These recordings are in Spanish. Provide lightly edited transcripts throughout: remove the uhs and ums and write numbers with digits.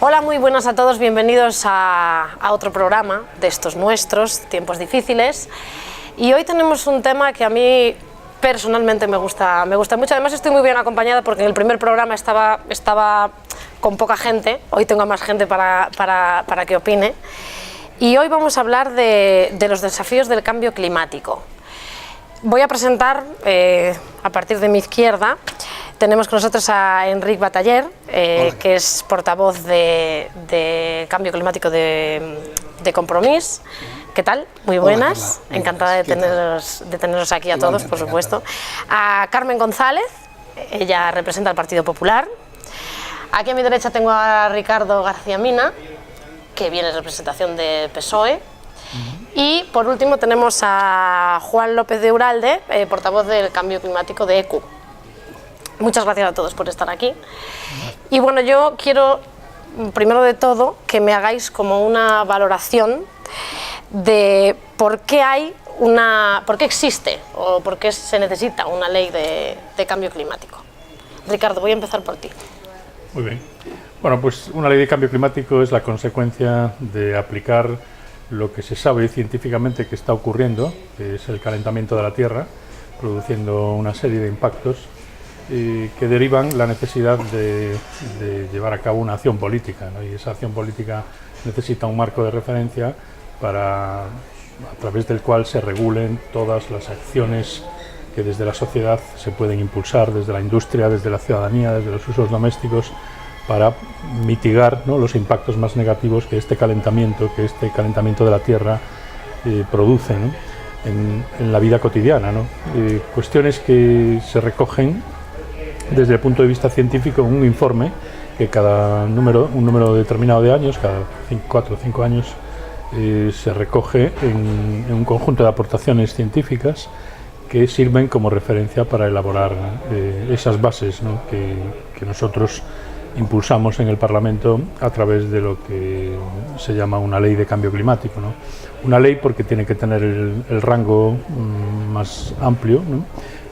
Hola, muy buenas a todos, bienvenidos a otro programa de estos nuestros, Tiempos Difíciles. Y hoy tenemos un tema que a mí personalmente me gusta mucho. Además estoy muy bien acompañada porque en el primer programa estaba con poca gente, hoy tengo más gente para que opine. Y hoy vamos a hablar de los desafíos del cambio climático. Voy a presentar, a partir de mi izquierda, tenemos con nosotros a Enric Bataller, que es portavoz de Cambio Climático de Compromís. ¿Qué tal? Muy buenas. Hola, encantada de teneros aquí a todos, por supuesto. A Carmen González, ella representa al Partido Popular. Aquí a mi derecha tengo a Ricardo García Mina, que viene en representación de PSOE. Y por último tenemos a Juan López de Uralde, portavoz del Cambio Climático de ECU. Muchas gracias a todos por estar aquí. Y bueno, yo quiero, primero de todo, que me hagáis como una valoración de por qué existe o por qué se necesita una ley de cambio climático. Ricardo, voy a empezar por ti. Muy bien. Bueno, pues una ley de cambio climático es la consecuencia de aplicar lo que se sabe científicamente que está ocurriendo, que es el calentamiento de la Tierra, produciendo una serie de impactos que derivan la necesidad de llevar a cabo una acción política, ¿no? Y esa acción política necesita un marco de referencia a través del cual se regulen todas las acciones que desde la sociedad se pueden impulsar, desde la industria, desde la ciudadanía, desde los usos domésticos, para mitigar, ¿no?, los impactos más negativos que este calentamiento de la Tierra produce, ¿no?, en la vida cotidiana, ¿no? Cuestiones que se recogen desde el punto de vista científico en un informe que un número determinado de años, cada 4 o 5 años, se recoge en un conjunto de aportaciones científicas que sirven como referencia para elaborar esas bases, ¿no?, que nosotros impulsamos en el Parlamento a través de lo que se llama una ley de cambio climático, ¿no? Una ley porque tiene que tener el rango más amplio, ¿no?,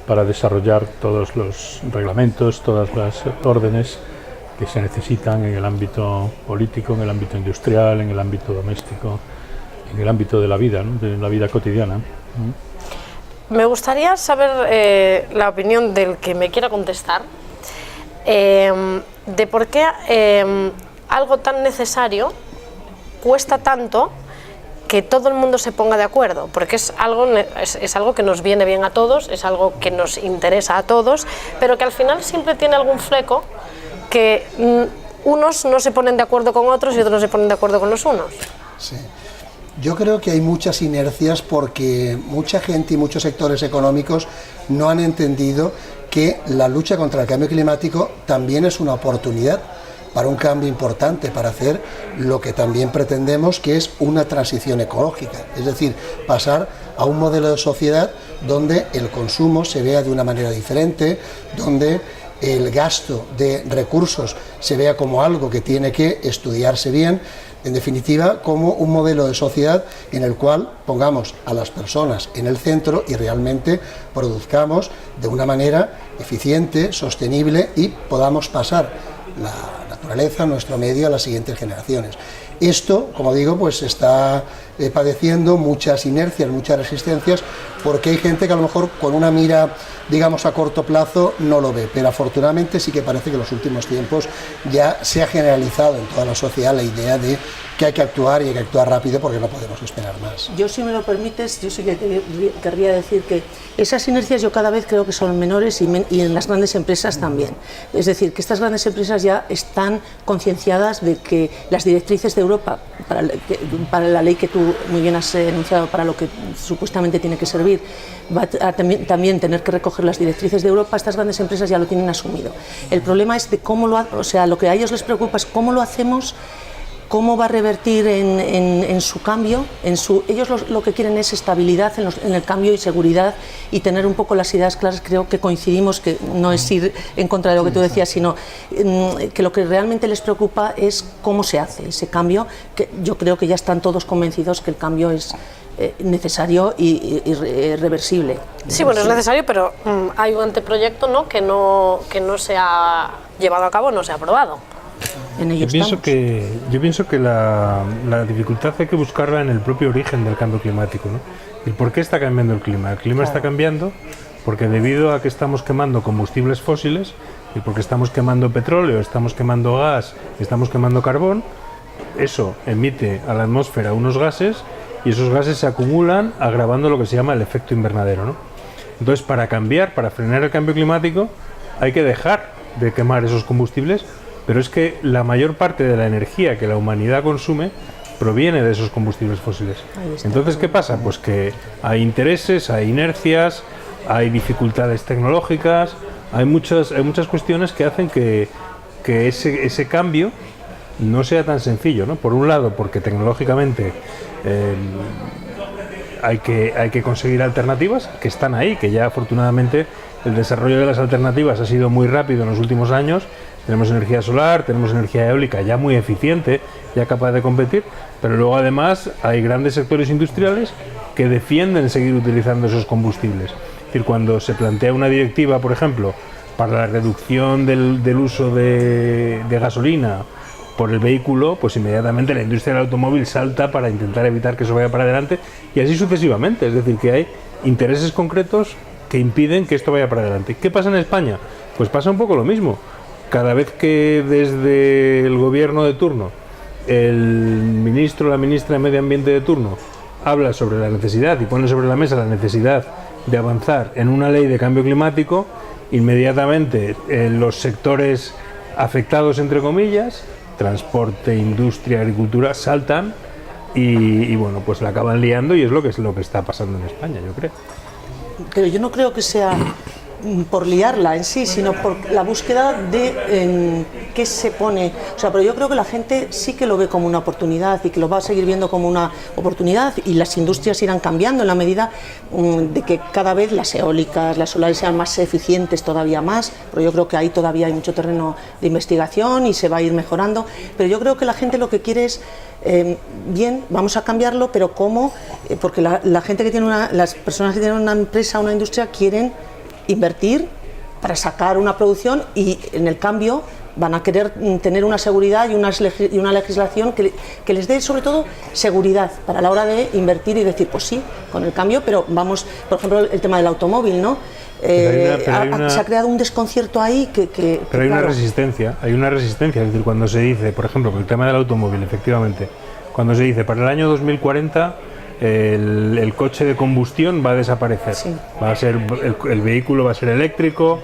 para desarrollar todos los reglamentos, todas las órdenes que se necesitan en el ámbito político, en el ámbito industrial, en el ámbito doméstico, en el ámbito de la vida, ¿no?, de la vida cotidiana. Me gustaría saber la opinión del que me quiera contestar de por qué algo tan necesario cuesta tanto que todo el mundo se ponga de acuerdo, porque es algo que nos viene bien a todos, es algo que nos interesa a todos, pero que al final siempre tiene algún fleco que unos no se ponen de acuerdo con otros y otros no se ponen de acuerdo con los unos. Sí. Yo creo que hay muchas inercias porque mucha gente y muchos sectores económicos no han entendido que la lucha contra el cambio climático también es una oportunidad para un cambio importante, para hacer lo que también pretendemos, que es una transición ecológica, es decir, pasar a un modelo de sociedad donde el consumo se vea de una manera diferente, donde el gasto de recursos se vea como algo que tiene que estudiarse bien, en definitiva, como un modelo de sociedad en el cual pongamos a las personas en el centro y realmente produzcamos de una manera eficiente, sostenible y podamos pasar la naturaleza, nuestro medio, a las siguientes generaciones. Esto, como digo, pues está padeciendo muchas inercias, muchas resistencias, porque hay gente que a lo mejor con una mira, digamos, a corto plazo no lo ve, pero afortunadamente sí que parece que en los últimos tiempos ya se ha generalizado en toda la sociedad la idea de que hay que actuar y hay que actuar rápido porque no podemos esperar más. Yo, si me lo permites, yo sí que querría decir que esas inercias yo cada vez creo que son menores y en las grandes empresas también. Es decir, que estas grandes empresas ya están concienciadas de que las directrices de Europa, para la ley que tú muy bien has enunciado, para lo que supuestamente tiene que servir, va a también tener que recoger las directrices de Europa. Estas grandes empresas ya lo tienen asumido. El problema es de cómo lo que a ellos les preocupa es cómo lo hacemos, cómo va a revertir en su cambio. Ellos lo que quieren es estabilidad en el cambio y seguridad y tener un poco las ideas claras. Creo que coincidimos, que no es ir en contra de lo que tú decías, sino que lo que realmente les preocupa es cómo se hace ese cambio, que yo creo que ya están todos convencidos que el cambio es necesario y reversible. Sí, bueno, es necesario, pero hay un anteproyecto, ¿no?, que no se ha llevado a cabo, no se ha aprobado. en ello estamos. Yo pienso que la dificultad hay que buscarla en el propio origen del cambio climático, ¿no? ¿Y por qué está cambiando el clima? El clima está cambiando porque debido a que estamos quemando combustibles fósiles y porque estamos quemando petróleo, estamos quemando gas, estamos quemando carbón, eso emite a la atmósfera unos gases y esos gases se acumulan agravando lo que se llama el efecto invernadero, ¿no? Entonces, para cambiar, para frenar el cambio climático, hay que dejar de quemar esos combustibles, pero es que la mayor parte de la energía que la humanidad consume proviene de esos combustibles fósiles. Entonces, ¿qué pasa? Pues que hay intereses, hay inercias, hay dificultades tecnológicas, hay muchas cuestiones que hacen que ese cambio no sea tan sencillo, ¿no? Por un lado, porque tecnológicamente hay que conseguir alternativas que están ahí, que ya afortunadamente el desarrollo de las alternativas ha sido muy rápido en los últimos años. Tenemos energía solar, tenemos energía eólica ya muy eficiente, ya capaz de competir, pero luego además hay grandes sectores industriales que defienden seguir utilizando esos combustibles. Es decir, cuando se plantea una directiva, por ejemplo, para la reducción del uso de gasolina por el vehículo, pues inmediatamente la industria del automóvil salta para intentar evitar que eso vaya para adelante y así sucesivamente. Es decir, que hay intereses concretos que impiden que esto vaya para adelante. ¿Qué pasa en España? Pues pasa un poco lo mismo. Cada vez que desde el gobierno de turno, el ministro o la ministra de Medio Ambiente de turno habla sobre la necesidad y pone sobre la mesa la necesidad de avanzar en una ley de cambio climático, inmediatamente los sectores afectados, entre comillas, transporte, industria, agricultura, saltan y bueno, pues la acaban liando y es lo que está pasando en España, yo creo. Pero yo no creo que sea por liarla en sí, sino por la búsqueda de qué se pone. O sea, pero yo creo que la gente sí que lo ve como una oportunidad y que lo va a seguir viendo como una oportunidad y las industrias irán cambiando en la medida de que cada vez las eólicas, las solares sean más eficientes todavía más, pero yo creo que ahí todavía hay mucho terreno de investigación y se va a ir mejorando, pero yo creo que la gente lo que quiere es bien, vamos a cambiarlo, pero ¿cómo? Porque la gente que tiene las personas que tienen una empresa, una industria, quieren invertir para sacar una producción y en el cambio van a querer tener una seguridad y una legislación que les dé sobre todo seguridad para la hora de invertir y decir, pues sí, con el cambio, pero vamos, por ejemplo, el tema del automóvil, ¿no? Se ha creado un desconcierto ahí pero hay una resistencia, es decir, cuando se dice, por ejemplo, con el tema del automóvil, efectivamente, cuando se dice para el año 2040 el coche de combustión va a desaparecer, sí. Va a ser el vehículo va a ser eléctrico,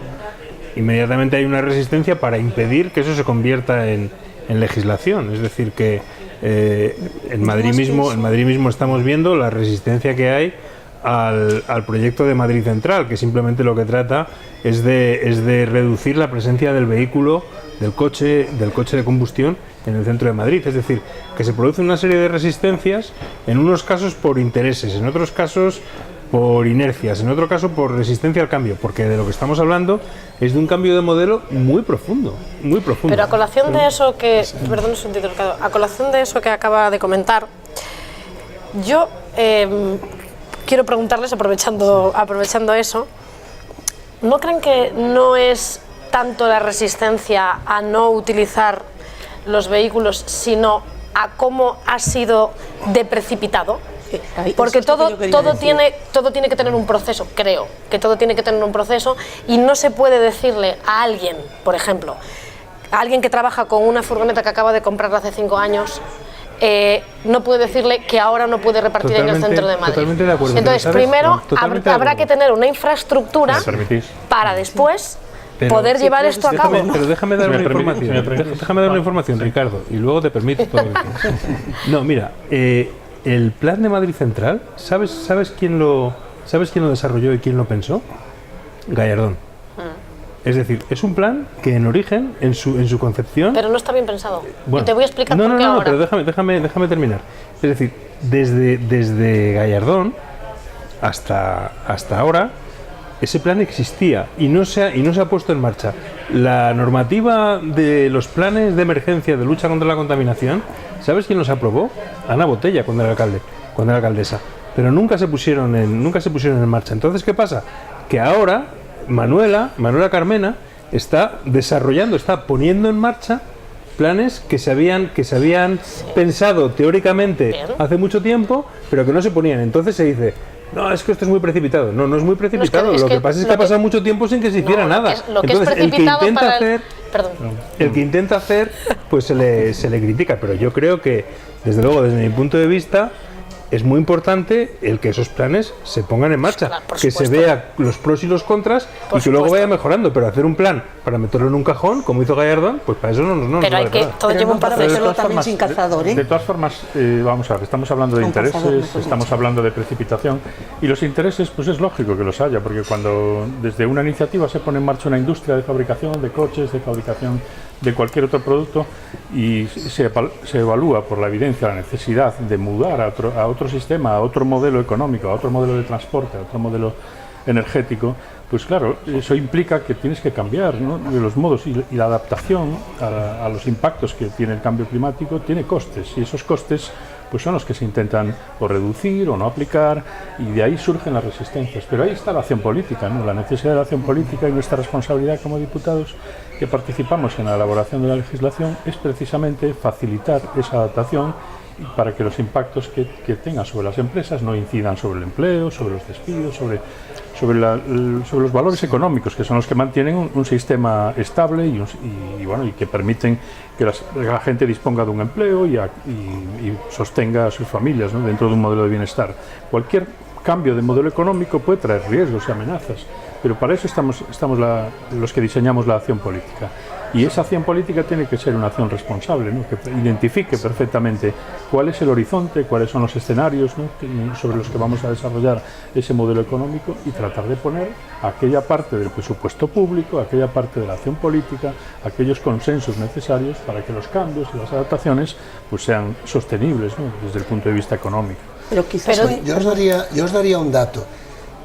inmediatamente hay una resistencia para impedir que eso se convierta en legislación, es decir que en Madrid mismo estamos viendo la resistencia que hay al proyecto de Madrid Central, que simplemente lo que trata es de reducir la presencia del vehículo, del coche de combustión en el centro de Madrid. Es decir, que se produce una serie de resistencias, en unos casos por intereses, en otros casos por inercias, en otro caso por resistencia al cambio, porque de lo que estamos hablando es de un cambio de modelo muy profundo, muy profundo. Pero a colación de eso que, perdón, a colación de eso que acaba de comentar, yo quiero preguntarles, aprovechando eso, ¿no creen que no es tanto la resistencia a no utilizar los vehículos, sino a cómo ha sido de precipitado? Porque todo tiene que tener un proceso, creo que todo tiene que tener un proceso y no se puede decirle a alguien, por ejemplo, a alguien que trabaja con una furgoneta que acaba de comprar hace 5 años, no puede decirle que ahora no puede repartir en el centro de Madrid. Totalmente de acuerdo. Entonces, primero habrá que tener una infraestructura para después poder llevar esto a cabo. Pero déjame dar una información. Déjame dar una información, Ricardo, y luego te permito todo lo que quieras. No, mira, el plan de Madrid Central, ¿sabes quién lo desarrolló y quién lo pensó? Gallardón. Es decir, es un plan que en origen, en su concepción... Pero no está bien pensado. Bueno, y te voy a explicar por qué ahora. No, pero déjame terminar. Es decir, desde Gallardón hasta ahora, ese plan existía y no se ha puesto en marcha. La normativa de los planes de emergencia de lucha contra la contaminación, ¿sabes quién los aprobó? Ana Botella, cuando era alcaldesa. Pero nunca se pusieron en marcha. Entonces, ¿qué pasa? Que ahora Manuela Carmena está poniendo en marcha planes que se habían pensado teóricamente hace mucho tiempo, pero que no se ponían. Entonces se dice, no, es que esto es muy precipitado. No, no es muy precipitado. Lo que pasa es que ha pasado mucho tiempo sin que se hiciera nada. Entonces, el que intenta hacer, pues se le critica. Pero yo creo que, desde luego, desde mi punto de vista, es muy importante el que esos planes se pongan en marcha, Claro, que se vea los pros y los contras y que luego vaya mejorando. Pero hacer un plan para meterlo en un cajón, como hizo Gallardón, pues para eso no nos Pero hay vale que, nada. todo lleva un para proceso. hacerlo también sin calzador, ¿eh? De todas formas, vamos a ver, estamos hablando de Con calzador, intereses, mejor estamos dicho. hablando de precipitación, y los intereses, pues es lógico que los haya, porque cuando desde una iniciativa se pone en marcha una industria de fabricación de coches, de fabricación de cualquier otro producto, y se evalúa por la evidencia la necesidad de mudar a otro sistema, a otro modelo económico, a otro modelo de transporte, a otro modelo energético, pues claro, eso implica que tienes que cambiar, ¿no?, de los modos, y la adaptación a los impactos que tiene el cambio climático tiene costes, y esos costes pues son los que se intentan o reducir o no aplicar, y de ahí surgen las resistencias. Pero ahí está la acción política, ¿no?, la necesidad de la acción política, y nuestra responsabilidad como diputados que participamos en la elaboración de la legislación es precisamente facilitar esa adaptación para que los impactos que tengan sobre las empresas no incidan sobre el empleo, sobre los despidos, sobre los valores económicos, que son los que mantienen un sistema estable y que permiten que la gente disponga de un empleo y sostenga a sus familias, ¿no?, dentro de un modelo de bienestar. Cualquier cambio de modelo económico puede traer riesgos y amenazas, pero para eso estamos los que diseñamos la acción política. Y esa acción política tiene que ser una acción responsable, ¿no?, que identifique perfectamente cuál es el horizonte, cuáles son los escenarios, ¿no?, sobre los que vamos a desarrollar ese modelo económico, y tratar de poner aquella parte del presupuesto público, aquella parte de la acción política, aquellos consensos necesarios para que los cambios y las adaptaciones pues sean sostenibles, ¿no?, desde el punto de vista económico. Pero quizás Yo os daría un dato.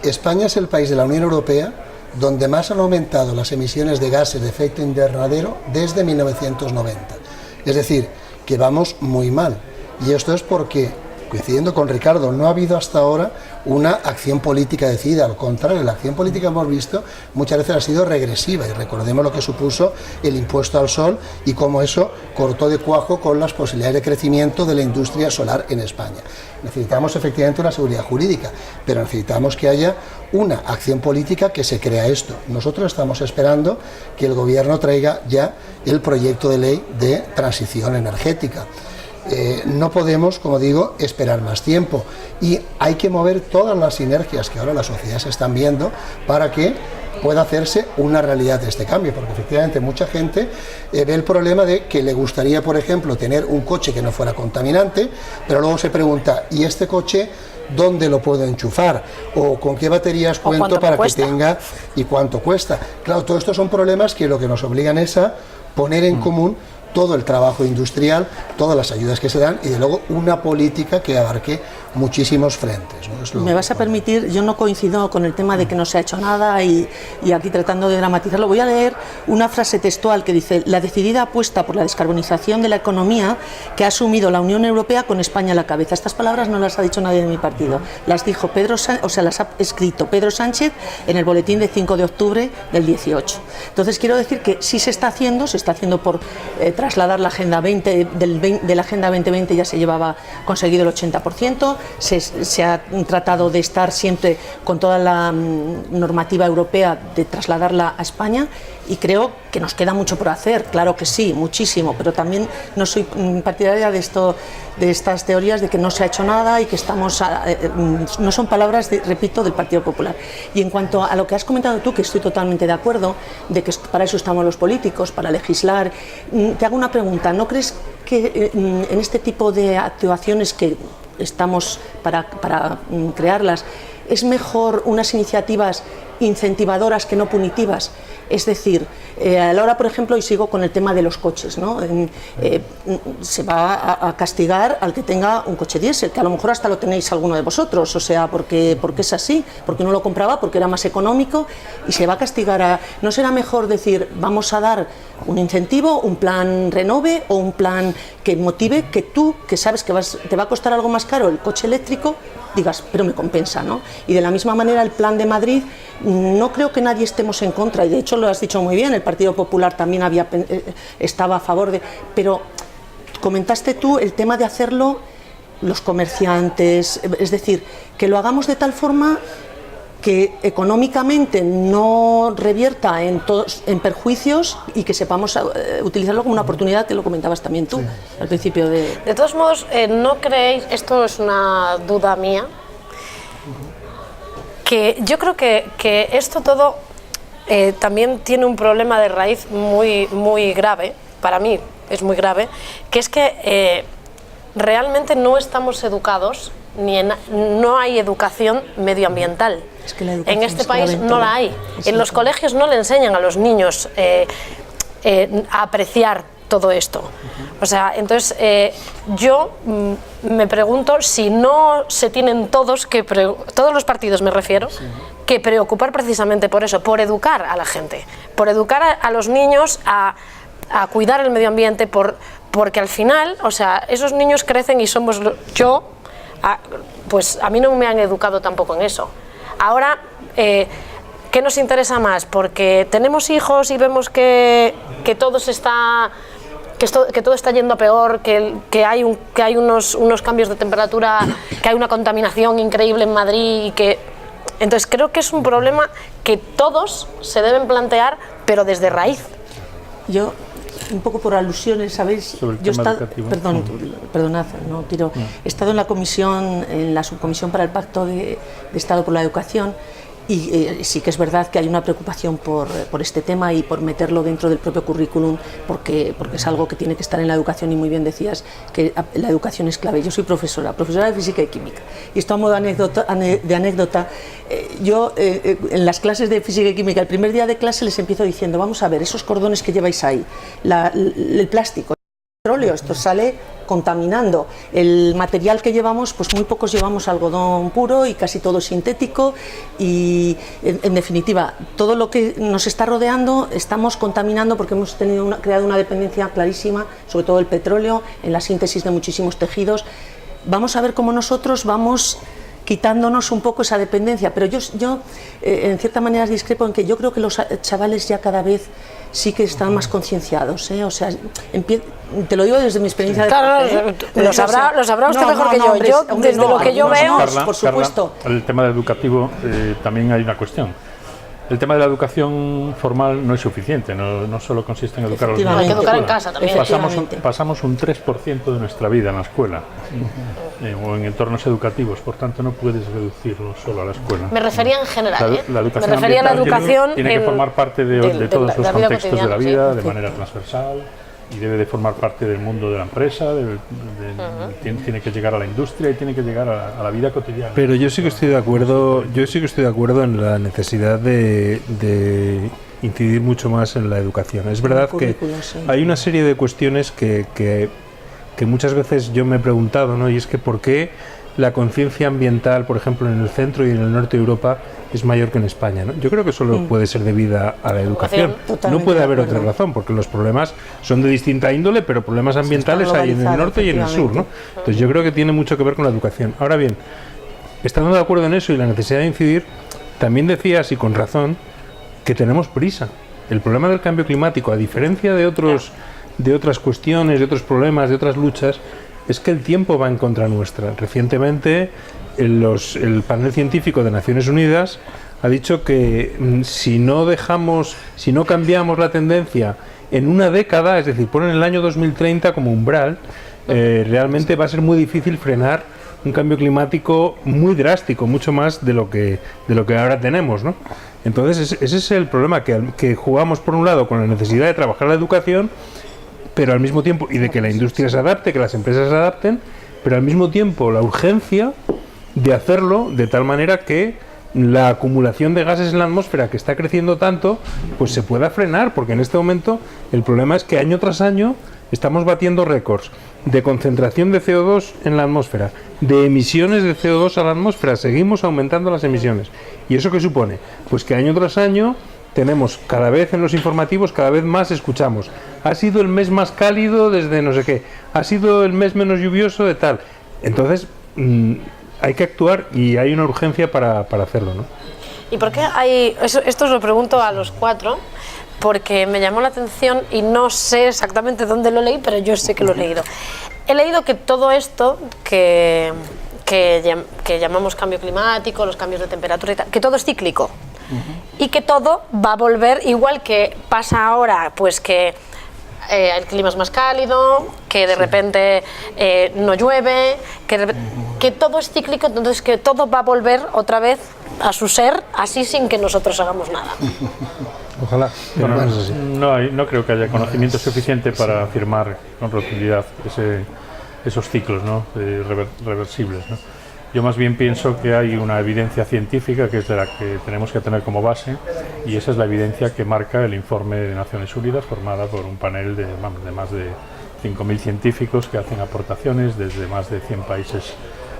España es el país de la Unión Europea donde más han aumentado las emisiones de gases de efecto invernadero desde 1990. Es decir, que vamos muy mal. Y esto es porque, coincidiendo con Ricardo, no ha habido hasta ahora una acción política decidida. Al contrario, la acción política, hemos visto, muchas veces ha sido regresiva, y recordemos lo que supuso el impuesto al sol y cómo eso cortó de cuajo con las posibilidades de crecimiento de la industria solar en España. Necesitamos efectivamente una seguridad jurídica, pero necesitamos que haya una acción política que se crea esto. Nosotros estamos esperando que el Gobierno traiga ya el proyecto de ley de transición energética. No podemos, como digo, esperar más tiempo, y hay que mover todas las sinergias que ahora la sociedad se están viendo para que pueda hacerse una realidad de este cambio, porque efectivamente mucha gente ve el problema de que le gustaría, por ejemplo, tener un coche que no fuera contaminante, pero luego se pregunta, ¿y este coche dónde lo puedo enchufar? ¿O con qué baterías cuento para que tenga? ¿Y cuánto cuesta? Claro, todo esto son problemas que lo que nos obligan es a poner en común todo el trabajo industrial, todas las ayudas que se dan, y de luego una política que abarque muchísimos frentes, ¿no? Me vas a permitir, yo no coincido con el tema de que no se ha hecho nada, y aquí tratando de dramatizarlo, voy a leer una frase textual que dice: la decidida apuesta por la descarbonización de la economía que ha asumido la Unión Europea con España a la cabeza. Estas palabras no las ha dicho nadie de mi partido, las dijo las ha escrito Pedro Sánchez en el boletín de 5 de octubre del 18. Entonces quiero decir que sí se está haciendo por trasladar la Agenda 20, de la Agenda 2020 ya se llevaba conseguido el 80%, se ha tratado de estar siempre con toda la normativa europea, de trasladarla a España, y creo que nos queda mucho por hacer, claro que sí, muchísimo, pero también no soy partidaria de estas teorías de que no se ha hecho nada y que estamos no son palabras, repito, del Partido Popular. Y en cuanto a lo que has comentado tú, que estoy totalmente de acuerdo, de que para eso estamos los políticos, para legislar, te hago una pregunta: ¿no crees que en este tipo de actuaciones que estamos para crearlas, es mejor unas iniciativas incentivadoras que no punitivas? Es decir, a la hora, por ejemplo, y sigo con el tema de los coches, ¿no? Se va a castigar al que tenga un coche diésel, que a lo mejor hasta lo tenéis alguno de vosotros, o sea, porque es así, porque no lo compraba, porque era más económico, y se va a castigar ¿No será mejor decir, vamos a dar un incentivo, un plan Renove, o un plan que motive que tú, que sabes que te va a costar algo más caro el coche eléctrico, digas, pero me compensa, ¿no? Y de la misma manera el plan de Madrid, no creo que nadie estemos en contra, y de hecho lo has dicho muy bien, el Partido Popular también estaba a favor de... Pero comentaste tú el tema de hacerlo los comerciantes, es decir, que lo hagamos de tal forma que económicamente no revierta en perjuicios y que sepamos utilizarlo como una oportunidad, que lo comentabas también tú al principio de... De todos modos, ¿no creéis, esto es una duda mía, que yo creo que esto todo también tiene un problema de raíz muy grave, para mí es muy grave, que es que realmente no estamos educados, no hay educación medioambiental. Es que la educación en este país clave en no todo. la hay. Es En los todo. colegios no le enseñan a los niños a apreciar todo esto. O sea, entonces yo me pregunto si no se tienen todos los partidos, me refiero, que preocupar precisamente por eso, por educar a la gente, por educar a los niños a cuidar el medio ambiente, porque al final, o sea, esos niños crecen y somos pues a mí no me han educado tampoco en eso. Ahora, ¿qué nos interesa más? Porque tenemos hijos y vemos que todo está yendo a peor, que hay unos cambios de temperatura, que hay una contaminación increíble en Madrid y que... Entonces creo que es un problema que todos se deben plantear, pero desde raíz. Yo, un poco por alusiones, ¿sabéis? Sobre el Yo tema educativo. Perdonad, no tiro. He estado en la subcomisión para el Pacto de Estado por la Educación, y sí que es verdad que hay una preocupación por este tema y por meterlo dentro del propio currículum, porque es algo que tiene que estar en la educación, y muy bien decías que la educación es clave. Yo soy profesora de física y química, y esto a modo de anécdota, yo en las clases de física y química, el primer día de clase les empiezo diciendo, vamos a ver, esos cordones que lleváis ahí, el plástico, el petróleo, esto sale contaminando. El material que llevamos, pues muy pocos llevamos algodón puro y casi todo sintético, y en definitiva, todo lo que nos está rodeando estamos contaminando porque hemos creado una dependencia clarísima, sobre todo el petróleo, en la síntesis de muchísimos tejidos. Vamos a ver cómo nosotros vamos quitándonos un poco esa dependencia, pero yo en cierta manera discrepo en que yo creo que los chavales ya cada vez sí que están más concienciados, o sea, te lo digo desde mi experiencia de Claro, lo sabrá usted mejor que yo. hombre, Yo, hombre, desde lo que yo veo... Carla, por supuesto. Carla, el tema educativo también hay una cuestión. El tema de la educación formal no es suficiente, no solo consiste en educar a los niños. Hay que en la educar en escuela. casa también. Pasamos un 3% de nuestra vida en la escuela o en entornos educativos, por tanto no puedes reducirlo solo a la escuela. Me refería en general, La educación me refería a la ambiental educación tiene que formar parte de todos los la vida contextos de la cotidiana, vida, sí. de manera transversal, y debe de formar parte del mundo de la empresa, tiene que llegar a la industria y tiene que llegar a la vida cotidiana. Pero yo sí que estoy de acuerdo, en la necesidad de incidir mucho más en la educación. Es verdad que hay una serie de cuestiones que muchas veces yo me he preguntado, ¿no? Y es que ¿por qué la conciencia ambiental, por ejemplo, en el centro y en el norte de Europa es mayor que en España, ¿no? Yo creo que solo puede ser debida a la educación. No puede haber otra razón, porque los problemas son de distinta índole, pero problemas ambientales hay en el norte y en el sur, ¿no? Entonces yo creo que tiene mucho que ver con la educación. Ahora bien, estando de acuerdo en eso y la necesidad de incidir, también decías, y con razón, que tenemos prisa. El problema del cambio climático, a diferencia de otras cuestiones, de otros problemas, de otras luchas, es que el tiempo va en contra nuestra. Recientemente el panel científico de Naciones Unidas ha dicho que si no cambiamos la tendencia en una década, es decir, ponen el año 2030 como umbral, realmente va a ser muy difícil frenar un cambio climático muy drástico, mucho más de lo que ahora tenemos, ¿no? Entonces ese es el problema, que jugamos por un lado con la necesidad de trabajar la educación, pero al mismo tiempo, y de que la industria se adapte, que las empresas se adapten, pero al mismo tiempo la urgencia de hacerlo de tal manera que la acumulación de gases en la atmósfera, que está creciendo tanto, pues se pueda frenar, porque en este momento el problema es que año tras año estamos batiendo récords de concentración de CO2 en la atmósfera, de emisiones de CO2 a la atmósfera, seguimos aumentando las emisiones. ¿Y eso qué supone? Pues que año tras año tenemos cada vez en los informativos, cada vez más escuchamos, ha sido el mes más cálido desde no sé qué, ha sido el mes menos lluvioso de tal. Entonces, hay que actuar y hay una urgencia para hacerlo, ¿no? ¿Y por qué hay...? Esto os lo pregunto a los cuatro, porque me llamó la atención y no sé exactamente dónde lo leí, pero yo sé que lo he leído. He leído que todo esto que llamamos cambio climático, los cambios de temperatura y tal, que todo es cíclico. Y que todo va a volver, igual que pasa ahora, pues que el clima es más cálido, que de repente no llueve, que todo es cíclico, entonces que todo va a volver otra vez a su ser, así sin que nosotros hagamos nada. Ojalá. Bueno, no creo que haya conocimiento suficiente para afirmar con rotundidad esos ciclos, ¿no? Reversibles, ¿no? Yo más bien pienso que hay una evidencia científica que es de la que tenemos que tener como base, y esa es la evidencia que marca el informe de Naciones Unidas, formada por un panel de más de 5.000 científicos que hacen aportaciones desde más de 100 países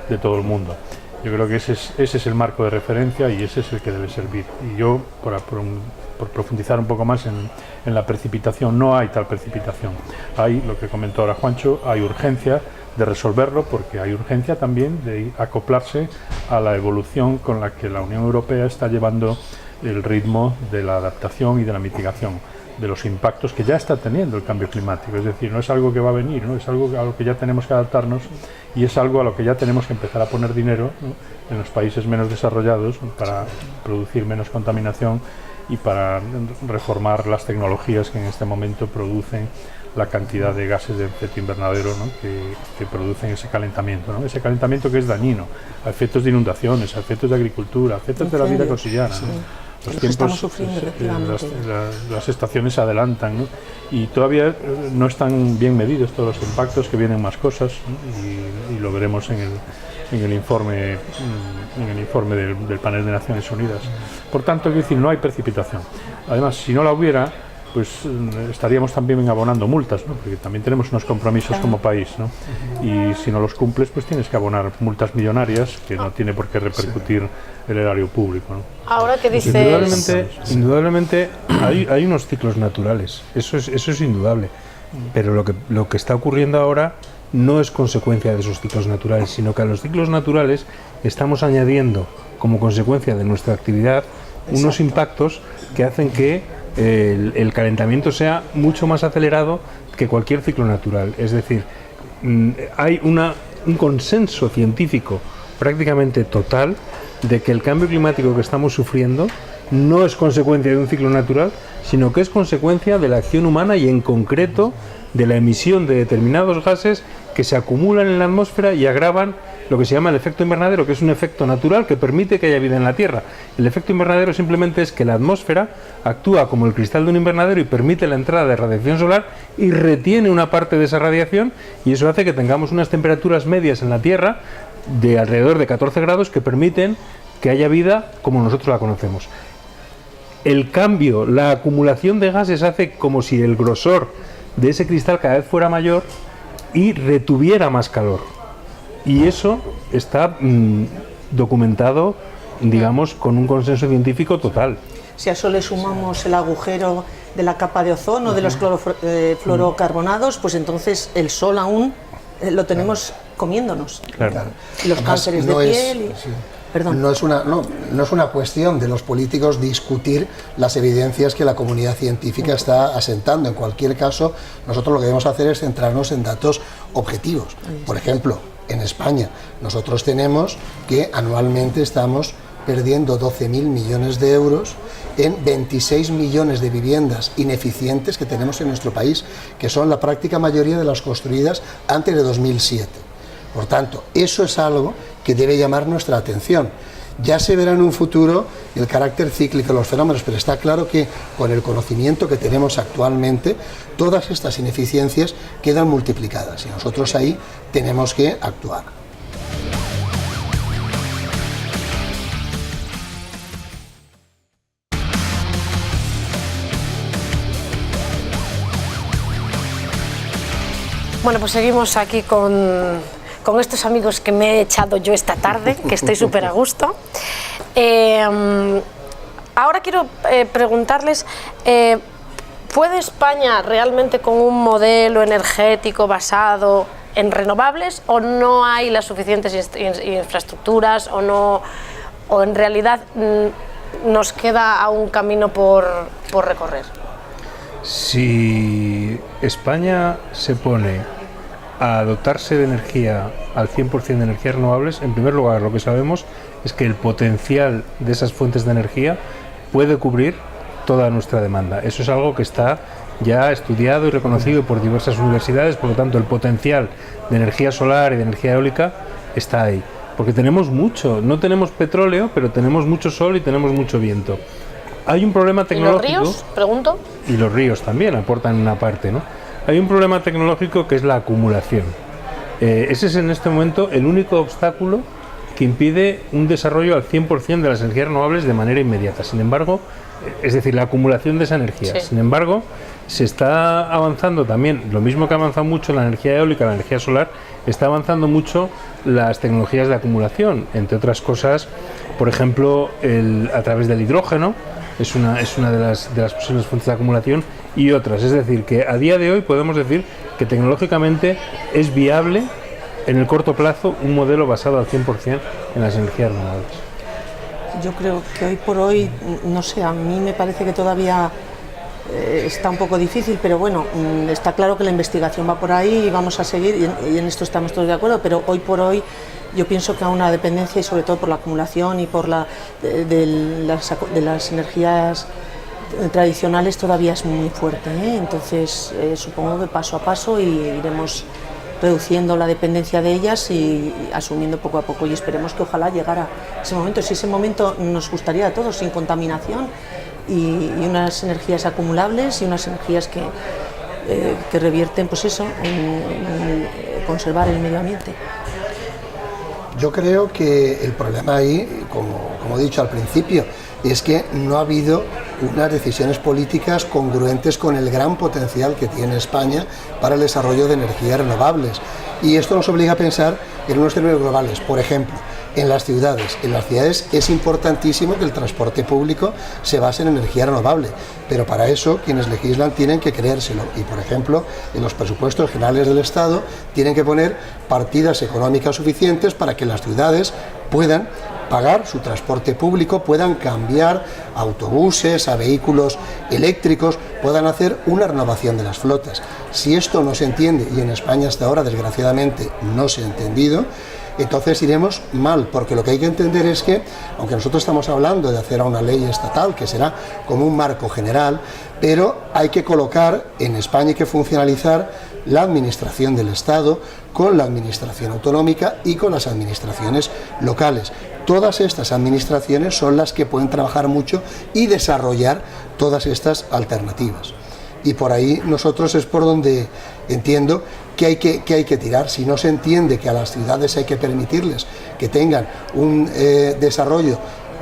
de todo el mundo. Yo creo que ese es el marco de referencia y ese es el que debe servir. Y yo, por profundizar un poco más en la precipitación, no hay tal precipitación. Hay, lo que comentó ahora Juancho, hay urgencia de resolverlo, porque hay urgencia también de acoplarse a la evolución con la que la Unión Europea está llevando el ritmo de la adaptación y de la mitigación de los impactos que ya está teniendo el cambio climático. Es decir, no es algo que va a venir, ¿no? Es algo a lo que ya tenemos que adaptarnos, y es algo a lo que ya tenemos que empezar a poner dinero, ¿no?, en los países menos desarrollados, para producir menos contaminación y para reformar las tecnologías que en este momento producen la cantidad de gases de efecto invernadero, ¿no?, que producen ese calentamiento, ¿no? Ese calentamiento que es dañino a efectos de inundaciones, a efectos de agricultura, a efectos de la vida cotidiana, ¿no? Los tiempos, las estaciones se adelantan, ¿no? Y todavía no están bien medidos todos los impactos, que vienen más cosas, ¿no? Y lo veremos en el informe del panel de Naciones Unidas. Por tanto, quiero decir, no hay precipitación. Además, si no la hubiera, pues estaríamos también abonando multas, ¿no? Porque también tenemos unos compromisos como país, ¿no? Y si no los cumples, pues tienes que abonar multas millonarias que no tiene por qué repercutir el erario público, ¿no? Ahora que dices... Indudablemente hay unos ciclos naturales, eso es indudable, pero lo que está ocurriendo ahora no es consecuencia de esos ciclos naturales, sino que a los ciclos naturales estamos añadiendo, como consecuencia de nuestra actividad, unos impactos que hacen que el calentamiento sea mucho más acelerado que cualquier ciclo natural. Es decir, hay un consenso científico prácticamente total de que el cambio climático que estamos sufriendo no es consecuencia de un ciclo natural, sino que es consecuencia de la acción humana y en concreto de la emisión de determinados gases que se acumulan en la atmósfera y agravan lo que se llama el efecto invernadero, que es un efecto natural que permite que haya vida en la Tierra. El efecto invernadero simplemente es que la atmósfera actúa como el cristal de un invernadero y permite la entrada de radiación solar y retiene una parte de esa radiación, y eso hace que tengamos unas temperaturas medias en la Tierra de alrededor de 14 grados que permiten que haya vida como nosotros la conocemos. El cambio, la acumulación de gases hace como si el grosor de ese cristal cada vez fuera mayor y retuviera más calor. Y eso está documentado, digamos, con un consenso científico total. Si a eso le sumamos el agujero de la capa de ozono, de los fluorocarbonados, pues entonces el sol aún lo tenemos comiéndonos. Claro. Y los cánceres de piel. Perdón. No es una cuestión de los políticos discutir las evidencias que la comunidad científica está asentando. En cualquier caso, nosotros lo que debemos hacer es centrarnos en datos objetivos. Por ejemplo, en España nosotros tenemos que anualmente estamos perdiendo 12.000 millones de euros en 26 millones de viviendas ineficientes que tenemos en nuestro país, que son la práctica mayoría de las construidas antes de 2007. Por tanto, eso es algo que debe llamar nuestra atención. Ya se verá en un futuro el carácter cíclico de los fenómenos, pero está claro que con el conocimiento que tenemos actualmente, todas estas ineficiencias quedan multiplicadas y nosotros ahí tenemos que actuar. Bueno, pues seguimos aquí con estos amigos que me he echado yo esta tarde, que estoy súper a gusto. Ahora quiero preguntarles, ¿puede España realmente con un modelo energético basado en renovables, o no hay las suficientes infraestructuras, o en realidad nos queda aún camino por recorrer? Si España se pone a dotarse de energía al 100% de energías renovables, en primer lugar lo que sabemos es que el potencial de esas fuentes de energía puede cubrir toda nuestra demanda. Eso es algo que está ya estudiado y reconocido por diversas universidades, por lo tanto el potencial de energía solar y de energía eólica está ahí. Porque tenemos mucho, no tenemos petróleo, pero tenemos mucho sol y tenemos mucho viento. Hay un problema tecnológico. ¿Y los ríos? Pregunto. Y los ríos también aportan una parte, ¿no? Hay un problema tecnológico que es la acumulación. Ese es en este momento el único obstáculo que impide un desarrollo al 100% de las energías renovables de manera inmediata. Sin embargo, es decir, la acumulación de esa energía. Sí. Sin embargo, se está avanzando también, lo mismo que ha avanzado mucho la energía eólica, la energía solar, está avanzando mucho las tecnologías de acumulación, entre otras cosas, por ejemplo, a través del hidrógeno, es una de las posibles fuentes de acumulación, y otras. Es decir, que a día de hoy podemos decir que tecnológicamente es viable en el corto plazo un modelo basado al 100% en las energías renovables. Yo creo que hoy por hoy, no sé, a mí me parece que todavía está un poco difícil, pero bueno, está claro que la investigación va por ahí y vamos a seguir, y en esto estamos todos de acuerdo, pero hoy por hoy yo pienso que aún la dependencia, y sobre todo por la acumulación y por de las energías tradicionales, todavía es muy fuerte, ¿eh? Entonces supongo que paso a paso iremos reduciendo la dependencia de ellas y asumiendo poco a poco, y esperemos que ojalá llegara ese momento. Si ese momento nos gustaría a todos, sin contaminación y unas energías acumulables y unas energías que revierten, pues eso, en conservar el medio ambiente. Yo creo que el problema ahí, como he dicho al principio, es que no ha habido unas decisiones políticas congruentes con el gran potencial que tiene España para el desarrollo de energías renovables. Y esto nos obliga a pensar en unos términos globales. Por ejemplo, en las ciudades. En las ciudades es importantísimo que el transporte público se base en energía renovable, pero para eso quienes legislan tienen que creérselo. Y, por ejemplo, en los presupuestos generales del Estado tienen que poner partidas económicas suficientes para que las ciudades puedan pagar su transporte público, puedan cambiar autobuses a vehículos eléctricos, puedan hacer una renovación de las flotas. Si esto no se entiende, y en España hasta ahora desgraciadamente no se ha entendido, entonces iremos mal, porque lo que hay que entender es que, aunque nosotros estamos hablando de hacer una ley estatal que será como un marco general, pero hay que colocar en España, hay que funcionalizar la administración del Estado con la administración autonómica y con las administraciones locales. Todas estas administraciones son las que pueden trabajar mucho y desarrollar todas estas alternativas. Y por ahí nosotros es por donde entiendo que hay que tirar. Si no se entiende que a las ciudades hay que permitirles que tengan un desarrollo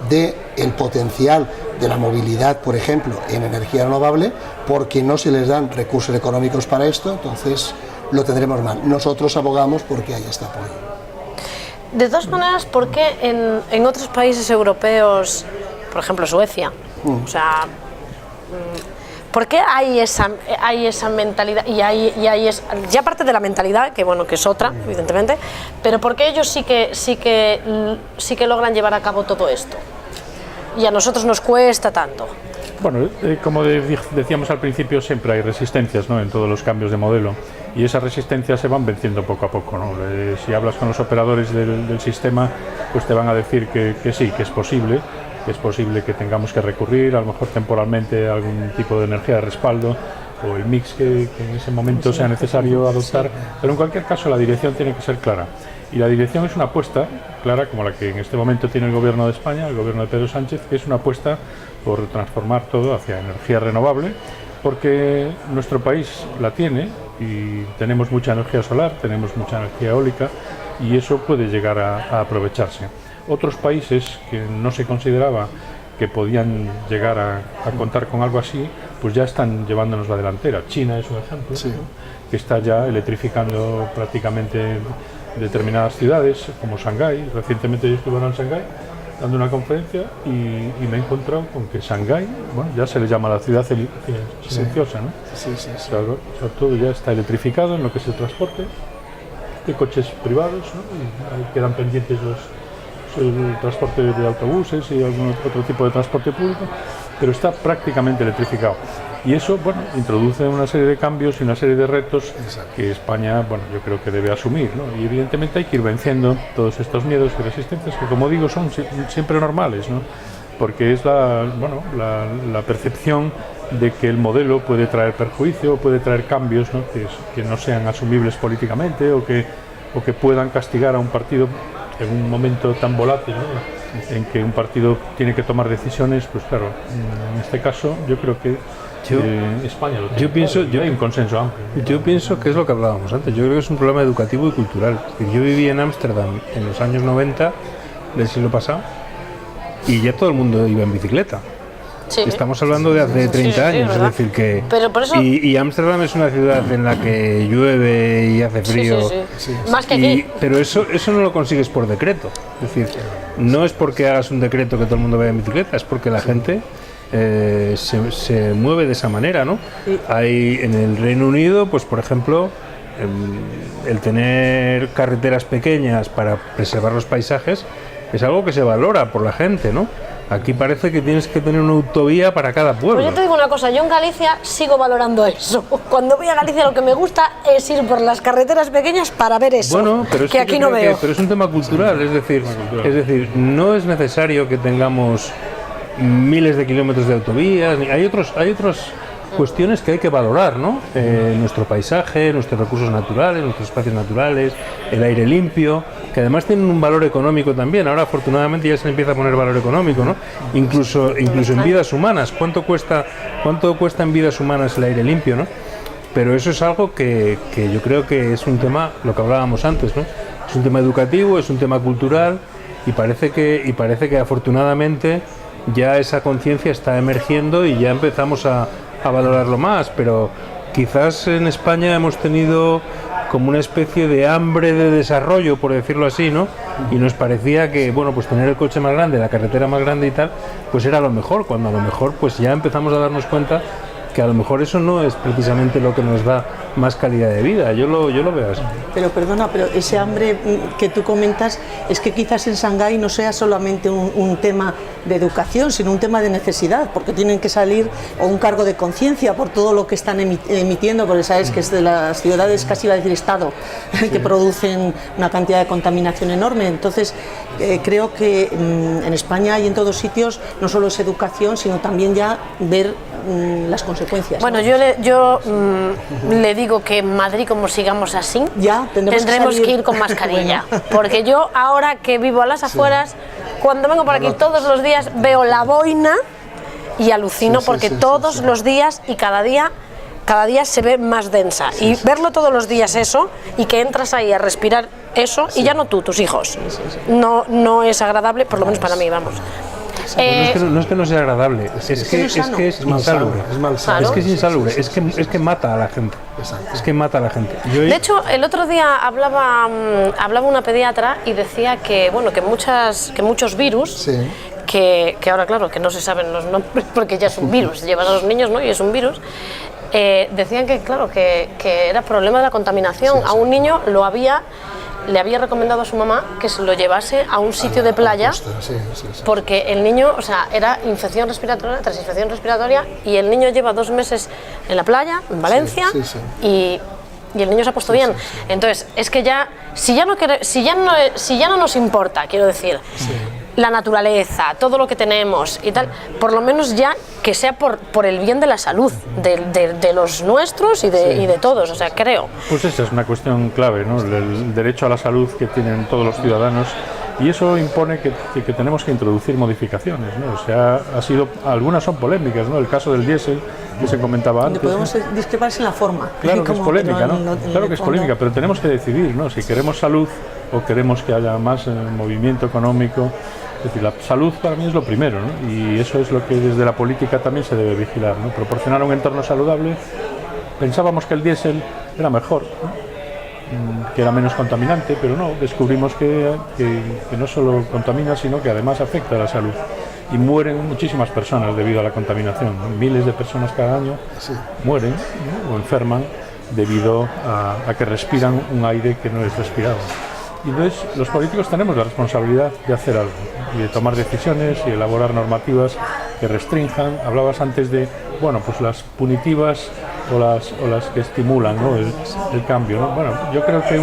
del potencial de la movilidad, por ejemplo, en energía renovable, porque no se les dan recursos económicos para esto, entonces lo tendremos mal. Nosotros abogamos porque hay este apoyo. De todas maneras, ¿por qué en otros países europeos, por ejemplo Suecia, o sea, ¿por qué hay esa mentalidad? Y ya aparte de la mentalidad, que bueno, que es otra, evidentemente, pero ¿por qué ellos sí que logran llevar a cabo todo esto? Y a nosotros nos cuesta tanto. Bueno, como decíamos al principio, siempre hay resistencias, ¿no?, en todos los cambios de modelo, y esas resistencias se van venciendo poco a poco, ¿no? Si hablas con los operadores del sistema, pues te van a decir que sí, que es posible que tengamos que recurrir a lo mejor temporalmente a algún tipo de energía de respaldo o el mix que en ese momento sea necesario adoptar, pero en cualquier caso la dirección tiene que ser clara, y la dirección es una apuesta clara como la que en este momento tiene el gobierno de España, el gobierno de Pedro Sánchez, que es una apuesta por transformar todo hacia energía renovable, porque nuestro país la tiene y tenemos mucha energía solar, tenemos mucha energía eólica, y eso puede llegar a aprovecharse. Otros países que no se consideraba que podían llegar a contar con algo así, pues ya están llevándonos la delantera. China es un ejemplo, sí, ¿no?, que está ya electrificando prácticamente determinadas ciudades, como Shanghái. Recientemente yo estuve en Shanghái dando una conferencia y me he encontrado con que Shanghái, bueno, ya se le llama la ciudad silenciosa, ¿no? Sí. O sea, todo ya está electrificado en lo que es el transporte. de coches privados, ¿no? Y ahí quedan pendientes el transporte de autobuses y algún otro tipo de transporte público, pero está prácticamente electrificado. Y eso, bueno, introduce una serie de cambios y una serie de retos que España, bueno, yo creo que debe asumir, ¿no? Y evidentemente hay que ir venciendo todos estos miedos y resistencias que, como digo, son siempre normales, ¿no? Porque es la percepción de que el modelo puede traer perjuicio, puede traer cambios, ¿no? Que no sean asumibles políticamente o que puedan castigar a un partido en un momento tan volátil, ¿no? En que un partido tiene que tomar decisiones. Pues claro, en este caso yo creo que España lo tiene. Hay un consenso amplio. Yo pienso que es lo que hablábamos antes. Yo creo que es un problema educativo y cultural. Yo viví en Ámsterdam en los años 90 del siglo pasado y ya todo el mundo iba en bicicleta. Sí. Estamos hablando de hace 30 años, es decir que... Pero por eso... Y Ámsterdam es una ciudad en la que llueve y hace frío. Sí. Más que aquí. Pero eso no lo consigues por decreto. Es decir, no es porque hagas un decreto que todo el mundo vaya en bicicleta, es porque la gente se mueve de esa manera, ¿no? Hay en el Reino Unido, pues por ejemplo, el tener carreteras pequeñas para preservar los paisajes es algo que se valora por la gente, ¿no? Aquí parece que tienes que tener una autovía para cada pueblo. Pues yo te digo una cosa, yo en Galicia sigo valorando eso. Cuando voy a Galicia lo que me gusta es ir por las carreteras pequeñas para ver eso, bueno, pero es que aquí no veo. Pero es un tema cultural, es decir, no es necesario que tengamos miles de kilómetros de autovías. Hay otras cuestiones que hay que valorar, ¿no? Nuestro paisaje, nuestros recursos naturales, nuestros espacios naturales, el aire limpio, que además tienen un valor económico también. Ahora afortunadamente ya se empieza a poner valor económico, ¿no? Incluso en vidas humanas. ¿Cuánto cuesta en vidas humanas el aire limpio, ¿no? Pero eso es algo que yo creo que es un tema, lo que hablábamos antes, ¿no? Es un tema educativo, es un tema cultural y parece que afortunadamente ya esa conciencia está emergiendo y ya empezamos a valorarlo más, pero quizás en España hemos tenido como una especie de hambre de desarrollo, por decirlo así, ¿no? Y nos parecía que, bueno, pues tener el coche más grande, la carretera más grande y tal, pues era lo mejor, cuando a lo mejor pues ya empezamos a darnos cuenta que a lo mejor eso no es precisamente lo que nos da más calidad de vida. Yo lo veo así. Pero perdona, pero ese hambre que tú comentas es que quizás en Shanghái no sea solamente un tema de educación, sino un tema de necesidad, porque tienen que salir, o un cargo de conciencia por todo lo que están emitiendo, porque sabes que es de las ciudades, casi iba a decir estado, que producen una cantidad de contaminación enorme. Entonces creo que en España y en todos sitios no solo es educación, sino también ya ver las consecuencias. Bueno, ¿no? yo le digo que en Madrid, como sigamos así, ya tendremos que ir con mascarilla. Bueno. Porque yo ahora que vivo a las afueras, cuando vengo por aquí todos los días veo la boina y alucino porque todos los días y cada día se ve más densa. Y verlo todos los días eso, y que entras ahí a respirar eso, y ya no tú, tus hijos. No es agradable, por lo menos para mí, vamos. No es que no sea agradable, es que es insalubre. Es que es insalubre, es que mata a la gente. Es que mata a la gente. De hecho, el otro día hablaba una pediatra y decía que muchos virus, que ahora claro que no se saben los nombres porque ya es un virus, llevas a los niños, ¿no? Y es un virus. Decían que claro que era problema de la contaminación. A un niño le había recomendado a su mamá que se lo llevase a un sitio de playa porque el niño, o sea, era infección respiratoria tras infección respiratoria, y el niño lleva 2 meses en la playa, en Valencia, y el niño se ha puesto bien. Entonces, es que ya, si ya no nos importa, quiero decir, la naturaleza, todo lo que tenemos y tal, por lo menos ya que sea por el bien de la salud de los nuestros y de todos, o sea, creo. Pues esa es una cuestión clave, ¿no? El derecho a la salud que tienen todos los ciudadanos, y eso impone que tenemos que introducir modificaciones, ¿no? O sea, algunas son polémicas, ¿no? El caso del diésel que se comentaba antes. Podemos discrepar en la forma. Claro que es polémica, ¿no? Claro que es polémica, pero tenemos que decidir, ¿no? Si queremos salud o queremos que haya más movimiento económico. Es decir, la salud para mí es lo primero, ¿no? Y eso es lo que desde la política también se debe vigilar, ¿no? Proporcionar un entorno saludable. Pensábamos que el diésel era mejor, ¿no? Que era menos contaminante, pero no, descubrimos que no solo contamina, sino que además afecta a la salud. Y mueren muchísimas personas debido a la contaminación, ¿no? Miles de personas cada año mueren, ¿no? O enferman debido a que respiran un aire que no es respirado. Y entonces los políticos tenemos la responsabilidad de hacer algo, y de tomar decisiones y elaborar normativas que restrinjan. Hablabas antes de, bueno, pues las punitivas o las que estimulan, ¿no?, el cambio, ¿no? Bueno, yo creo que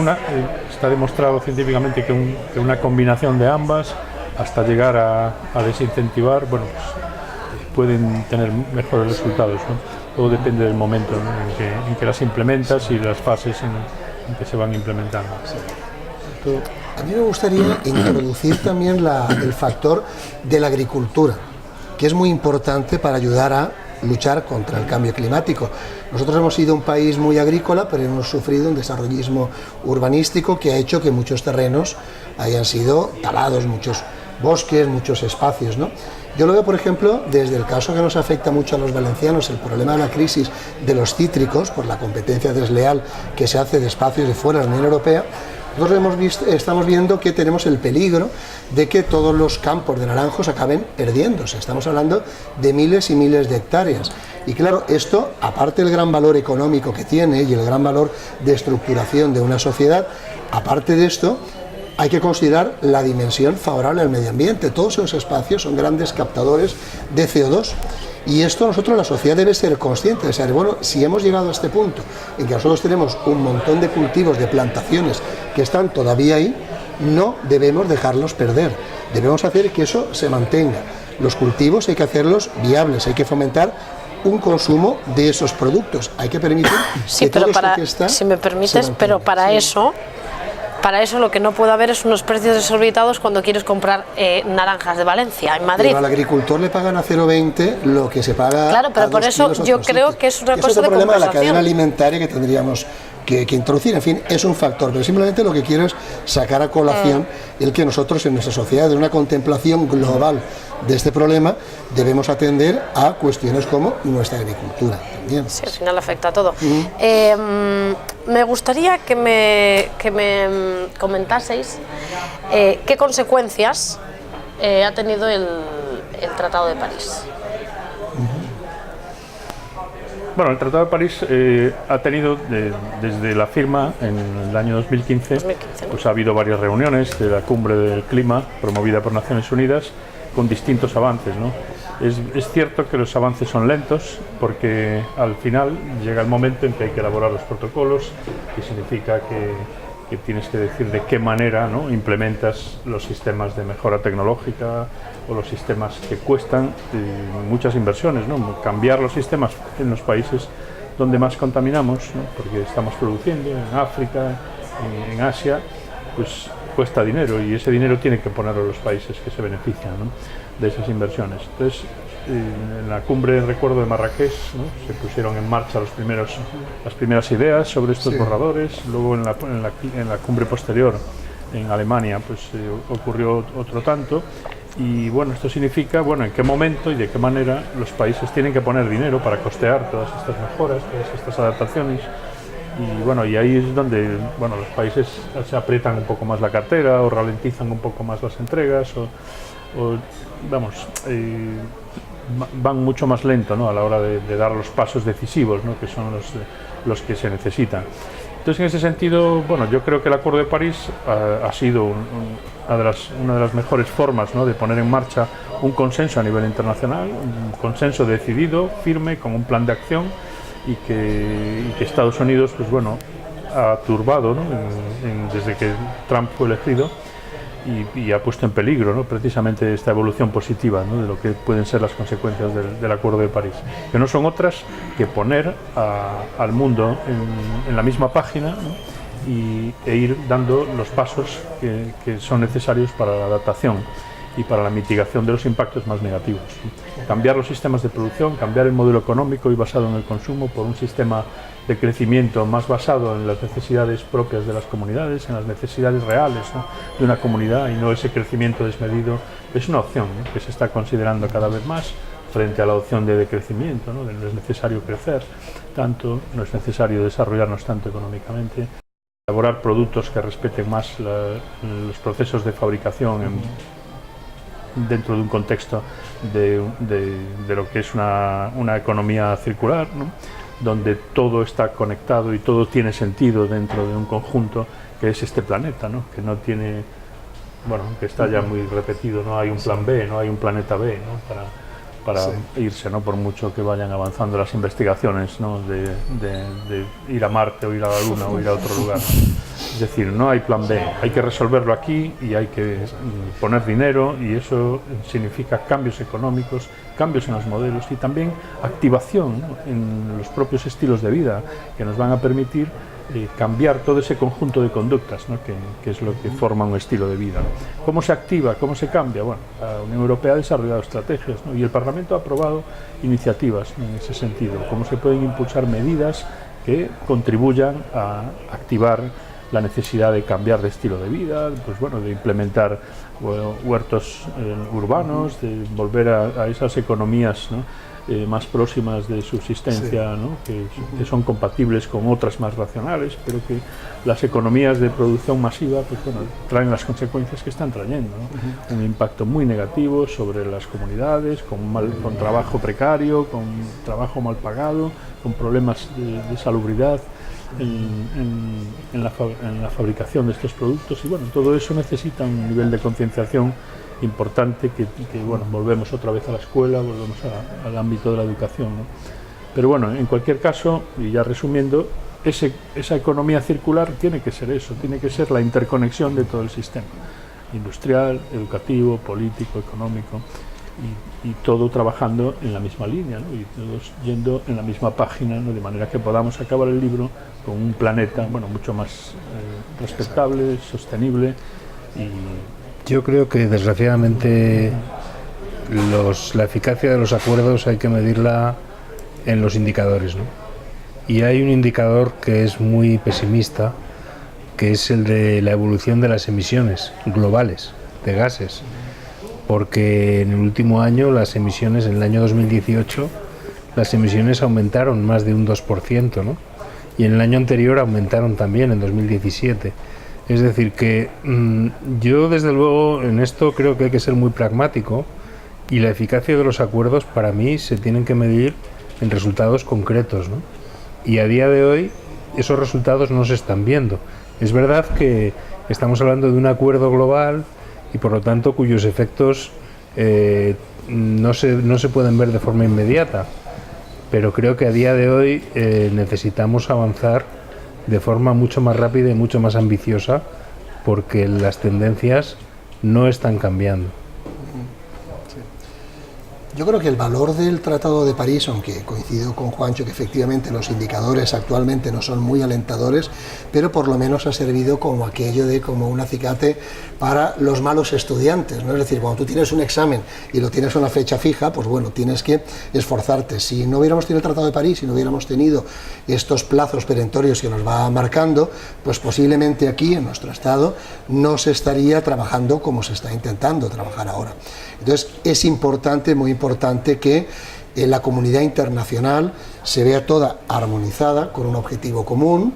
está demostrado científicamente que una combinación de ambas, hasta llegar a desincentivar, bueno, pues, pueden tener mejores resultados, ¿no? Todo depende del momento, ¿no?, en que las implementas y las fases en que se van implementando. A mí me gustaría introducir también el factor de la agricultura, que es muy importante para ayudar a luchar contra el cambio climático. Nosotros hemos sido un país muy agrícola, pero hemos sufrido un desarrollismo urbanístico que ha hecho que muchos terrenos hayan sido talados, muchos bosques, muchos espacios, ¿no? Yo lo veo, por ejemplo, desde el caso que nos afecta mucho a los valencianos, el problema de la crisis de los cítricos, por la competencia desleal que se hace de espacios de fuera de la Unión Europea. Nosotros estamos viendo que tenemos el peligro de que todos los campos de naranjos acaben perdiéndose. Estamos hablando de miles y miles de hectáreas. Y claro, esto, aparte del gran valor económico que tiene y el gran valor de estructuración de una sociedad, aparte de esto, hay que considerar la dimensión favorable al medio ambiente. Todos esos espacios son grandes captadores de CO2. Y esto nosotros, la sociedad, debe ser consciente de ser, bueno, si hemos llegado a este punto en que nosotros tenemos un montón de cultivos, de plantaciones que están todavía ahí, no debemos dejarlos perder, debemos hacer que eso se mantenga. Los cultivos hay que hacerlos viables, hay que fomentar un consumo de esos productos, hay que permitir que todo esto que está, si me permites, pero para eso lo que no puede haber es unos precios desorbitados cuando quieres comprar naranjas de Valencia, en Madrid. Pero al agricultor le pagan a 0,20 lo que se paga. Claro, pero por eso yo creo que es una cosa de problema de la compensación. cadena alimentaria que tendríamos que introducir. En fin, es un factor, pero simplemente lo que quiero es sacar a colación el que nosotros en nuestra sociedad, de una contemplación global de este problema, debemos atender a cuestiones como nuestra agricultura también. Sí, al final afecta a todo. Me gustaría que me comentaseis qué consecuencias ha tenido el Tratado de París. Bueno, el Tratado de París ha tenido, desde la firma en el año 2015, pues ha habido varias reuniones de la Cumbre del Clima promovida por Naciones Unidas con distintos avances, ¿no? Es cierto que los avances son lentos porque al final llega el momento en que hay que elaborar los protocolos, que significa que tienes que decir de qué manera, ¿no?, implementas los sistemas de mejora tecnológica o los sistemas que cuestan muchas inversiones, ¿no? Cambiar los sistemas en los países donde más contaminamos, ¿no?, porque estamos produciendo en África, en Asia, pues cuesta dinero, y ese dinero tiene que ponerlo los países que se benefician, ¿no?, de esas inversiones. Entonces, en la cumbre, recuerdo, de Marrakech, ¿no?, se pusieron en marcha las primeras ideas sobre estos borradores. Luego en la cumbre posterior en Alemania pues ocurrió otro tanto, y bueno, esto significa, bueno, en qué momento y de qué manera los países tienen que poner dinero para costear todas estas mejoras, todas estas adaptaciones. Y bueno, y ahí es donde, bueno, los países se aprietan un poco más la cartera o ralentizan un poco más las entregas o van mucho más lento, ¿no?, a la hora de dar los pasos decisivos, ¿no?, que son los que se necesitan. Entonces, en ese sentido, bueno, yo creo que el Acuerdo de París ha sido una de las mejores formas, ¿no?, de poner en marcha un consenso a nivel internacional, un consenso decidido, firme, con un plan de acción, y que Estados Unidos, pues bueno, ha turbado, ¿no?, desde que Trump fue elegido, y ha puesto en peligro, ¿no?, precisamente esta evolución positiva, ¿no?, de lo que pueden ser las consecuencias del Acuerdo de París, que no son otras que poner al mundo en la misma página, ¿no?, e ir dando los pasos que son necesarios para la adaptación y para la mitigación de los impactos más negativos. Cambiar los sistemas de producción, cambiar el modelo económico y basado en el consumo por un sistema de crecimiento más basado en las necesidades propias de las comunidades, en las necesidades reales, ¿no?, de una comunidad, y no ese crecimiento desmedido. Es una opción, ¿no?, que se está considerando cada vez más frente a la opción de decrecimiento, ¿no?, de no es necesario crecer tanto, no es necesario desarrollarnos tanto económicamente, elaborar productos que respeten más los procesos de fabricación dentro de un contexto de lo que es una economía circular, ¿no? donde todo está conectado y todo tiene sentido dentro de un conjunto que es este planeta, ¿no? Que no tiene, bueno, que está ya muy repetido, no hay un plan B, no hay un planeta B, ¿no? Para irse, ¿no? Por mucho que vayan avanzando las investigaciones, ¿no? de ir a Marte o ir a la Luna o ir a otro lugar, ¿no? Es decir, no hay plan B, hay que resolverlo aquí y hay que poner dinero, y eso significa cambios económicos, cambios en los modelos y también activación, ¿no? En los propios estilos de vida que nos van a permitir cambiar todo ese conjunto de conductas, ¿no? que es lo que forma un estilo de vida, ¿no? ¿Cómo se activa? ¿Cómo se cambia? Bueno, la Unión Europea ha desarrollado estrategias, ¿no? Y el Parlamento ha aprobado iniciativas, ¿no? En ese sentido, cómo se pueden impulsar medidas que contribuyan a activar la necesidad de cambiar de estilo de vida, pues bueno, de implementar huertos urbanos, de volver a esas economías, ¿no? Más próximas de subsistencia, ¿no? que son compatibles con otras más racionales, pero que las economías de producción masiva, pues bueno, traen las consecuencias que están trayendo, ¿no? Un impacto muy negativo sobre las comunidades, con trabajo precario, con trabajo mal pagado, con problemas de salubridad en la fabricación de estos productos, y bueno, todo eso necesita un nivel de concienciación importante que bueno, volvemos otra vez a la escuela, volvemos al ámbito de la educación, ¿no? Pero bueno, en cualquier caso, y ya resumiendo, esa economía circular tiene que ser eso, tiene que ser la interconexión de todo el sistema industrial, educativo, político, económico, y todo trabajando en la misma línea, ¿no? Y todos yendo en la misma página, ¿no? De manera que podamos acabar el libro con un planeta, bueno, mucho más respetable, sostenible. Y yo creo que desgraciadamente la eficacia de los acuerdos hay que medirla en los indicadores, ¿no? Y hay un indicador que es muy pesimista, que es el de la evolución de las emisiones globales de gases, porque en el último año las emisiones, en el año 2018, las emisiones aumentaron más de un 2%, ¿no? Y en el año anterior aumentaron también, en 2017. Es decir, que yo desde luego en esto creo que hay que ser muy pragmático, y la eficacia de los acuerdos para mí se tienen que medir en resultados concretos, ¿no? Y a día de hoy esos resultados no se están viendo. Es verdad que estamos hablando de un acuerdo global y por lo tanto cuyos efectos no se pueden ver de forma inmediata, pero creo que a día de hoy necesitamos avanzar de forma mucho más rápida y mucho más ambiciosa, porque las tendencias no están cambiando. Yo creo que el valor del Tratado de París, aunque coincido con Juancho que efectivamente los indicadores actualmente no son muy alentadores, pero por lo menos ha servido como aquello de como un acicate para los malos estudiantes, ¿no? Es decir, cuando tú tienes un examen y lo tienes a una fecha fija, pues bueno, tienes que esforzarte. Si no hubiéramos tenido el Tratado de París, si no hubiéramos tenido estos plazos perentorios que nos va marcando, pues posiblemente aquí en nuestro estado no se estaría trabajando como se está intentando trabajar ahora. Entonces es importante, muy importante, que la comunidad internacional se vea toda armonizada con un objetivo común,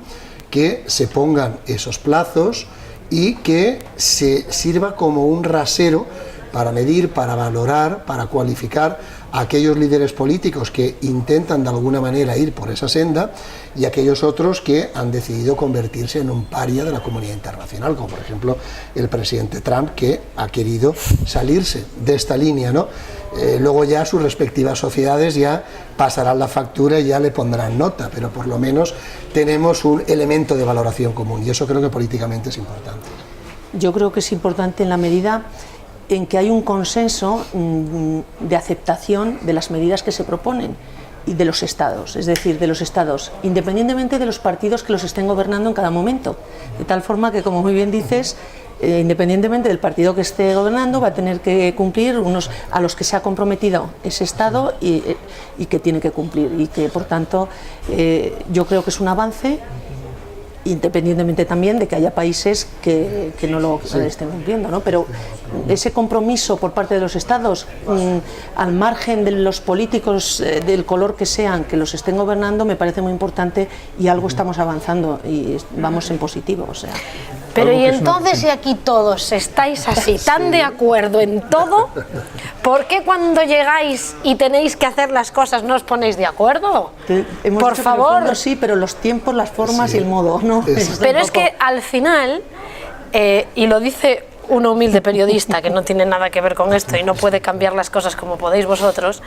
que se pongan esos plazos y que se sirva como un rasero para medir, para valorar, para cualificar a aquellos líderes políticos que intentan de alguna manera ir por esa senda y aquellos otros que han decidido convertirse en un paria de la comunidad internacional, como por ejemplo el presidente Trump, que ha querido salirse de esta línea, ¿no? Luego ya sus respectivas sociedades ya pasarán la factura y ya le pondrán nota, pero por lo menos tenemos un elemento de valoración común y eso creo que políticamente es importante. Yo creo que es importante en la medida en que hay un consenso de aceptación de las medidas que se proponen y de los estados, es decir, de los estados, independientemente de los partidos que los estén gobernando en cada momento, de tal forma que, como muy bien dices, independientemente del partido que esté gobernando, va a tener que cumplir unos a los que se ha comprometido ese estado y que tiene que cumplir, y que por tanto yo creo que es un avance, independientemente también de que haya países que no lo estén cumpliendo, ¿no? Pero ese compromiso por parte de los estados, al margen de los políticos del color que sean, que los estén gobernando, me parece muy importante, y algo estamos avanzando y vamos en positivo, o sea. Pero algo y que es una- entonces, si aquí todos estáis así, tan de acuerdo en todo, ¿por qué cuando llegáis y tenéis que hacer las cosas no os ponéis de acuerdo? Hemos Por dicho que en el favor. fondo sí, pero los tiempos, las formas Sí. y el modo, ¿no? Eso. Pero es que al final, y lo dice un humilde periodista que no tiene nada que ver con esto y no puede cambiar las cosas como podéis vosotros,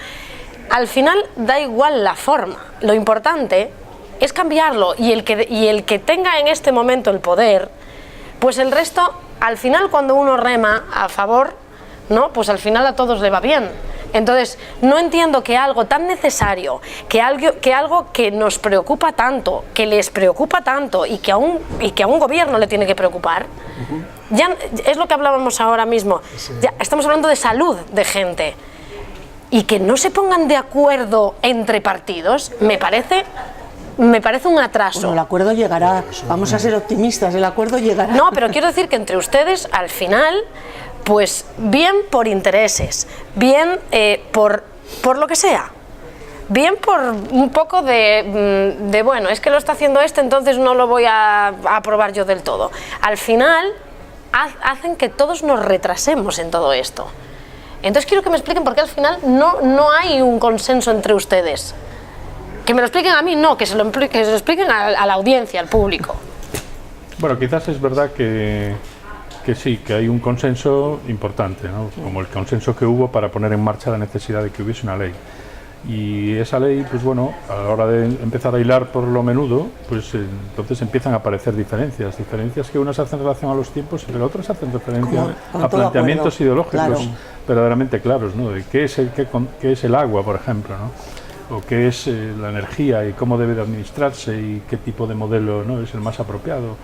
al final da igual la forma. Lo importante es cambiarlo, y el que tenga en este momento el poder, pues el resto, al final, cuando uno rema a favor, ¿no? Pues al final a todos le va bien. Entonces, no entiendo que algo tan necesario, que algo que nos preocupa tanto, que les preocupa tanto y que a un gobierno le tiene que preocupar, ya es lo que hablábamos ahora mismo. Ya estamos hablando de salud de gente, y que no se pongan de acuerdo entre partidos, me parece un atraso. Bueno, el acuerdo llegará, vamos a ser optimistas, el acuerdo llegará. No, pero quiero decir que entre ustedes, al final, pues bien por intereses, bien por lo que sea, bien por un poco de bueno, es que lo está haciendo entonces no lo voy a aprobar yo del todo. Al final, hacen que todos nos retrasemos en todo esto. Entonces quiero que me expliquen por qué al final no hay un consenso entre ustedes. Que me lo expliquen a mí, no, que se lo expliquen a la audiencia, al público. Bueno, quizás es verdad que sí, que hay un consenso importante, ¿no? Como el consenso que hubo para poner en marcha la necesidad de que hubiese una ley. Y esa ley, pues bueno, a la hora de empezar a hilar por lo menudo, pues entonces empiezan a aparecer diferencias que unas hacen relación a los tiempos, pero otras hacen referencia Con a todo planteamientos acuerdo, ideológicos claro. verdaderamente claros, ¿no? De qué es el agua, por ejemplo, ¿no? O qué es la energía y cómo debe de administrarse y qué tipo de modelo, ¿no? Es el más apropiado.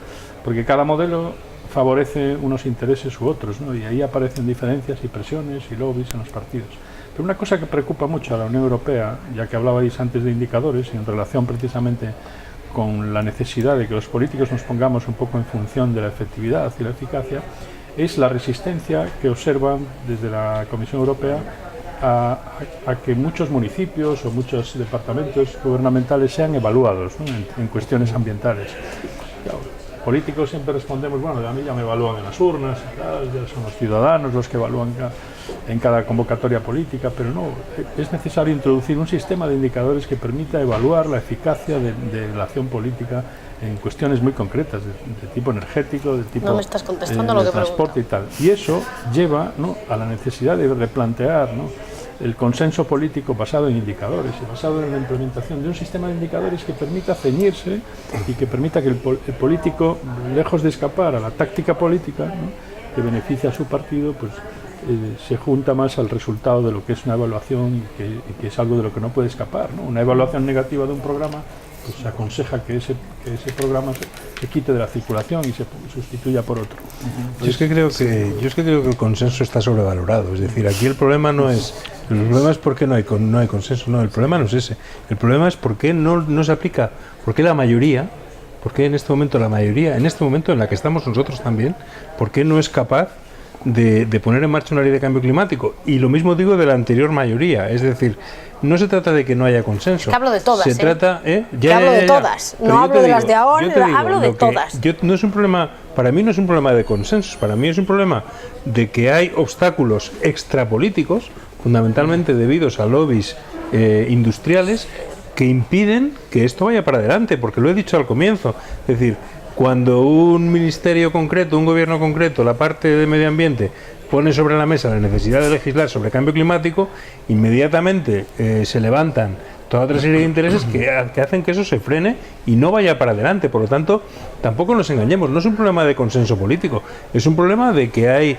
Porque cada modelo favorece unos intereses u otros, ¿no? Y ahí aparecen diferencias y presiones y lobbies en los partidos. Pero una cosa que preocupa mucho a la Unión Europea, ya que hablabais antes de indicadores y en relación precisamente con la necesidad de que los políticos nos pongamos un poco en función de la efectividad y la eficacia, es la resistencia que observan desde la Comisión Europea a que muchos municipios o muchos departamentos gubernamentales sean evaluados, ¿no? en cuestiones ambientales. Claro, políticos siempre respondemos, bueno, a mí ya me evalúan en las urnas, y tal, ya son los ciudadanos los que evalúan en cada convocatoria política, pero no, es necesario introducir un sistema de indicadores que permita evaluar la eficacia de la acción política en cuestiones muy concretas, de tipo energético, de tipo No me estás contestando lo que transporte y tal. Y eso lleva, ¿no?, a la necesidad de replantear, ¿no?, el consenso político basado en indicadores y basado en la implementación de un sistema de indicadores que permita ceñirse y que permita que el político, lejos de escapar a la táctica política, ¿no?, que beneficia a su partido, pues se junta más al resultado de lo que es una evaluación y que es algo de lo que no puede escapar, ¿no? Una evaluación negativa de un programa, pues se aconseja que ese programa se quite de la circulación y se sustituya por otro. Yo es que creo que el consenso está sobrevalorado. Es decir, aquí el problema no es... El problema es por qué no hay consenso. No, el problema no es ese. El problema es por qué no se aplica, por qué la mayoría, por qué en este momento la mayoría, en este momento en la que estamos nosotros también, por qué no es capaz de poner en marcha una ley de cambio climático. Y lo mismo digo de la anterior mayoría. Es decir, no se trata de que no haya consenso. Que hablo de todas, Se trata, que hablo de todas. No hablo de las de ahora, hablo de todas. No es un problema, para mí no es un problema de consensos, para mí es un problema de que hay obstáculos extrapolíticos, fundamentalmente debidos a lobbies industriales, que impiden que esto vaya para adelante, porque lo he dicho al comienzo. Es decir, cuando un ministerio concreto, un gobierno concreto, la parte de medio ambiente, pone sobre la mesa la necesidad de legislar sobre cambio climático, inmediatamente se levantan toda otra serie de intereses que hacen que eso se frene y no vaya para adelante. Por lo tanto, tampoco nos engañemos, no es un problema de consenso político, es un problema de que hay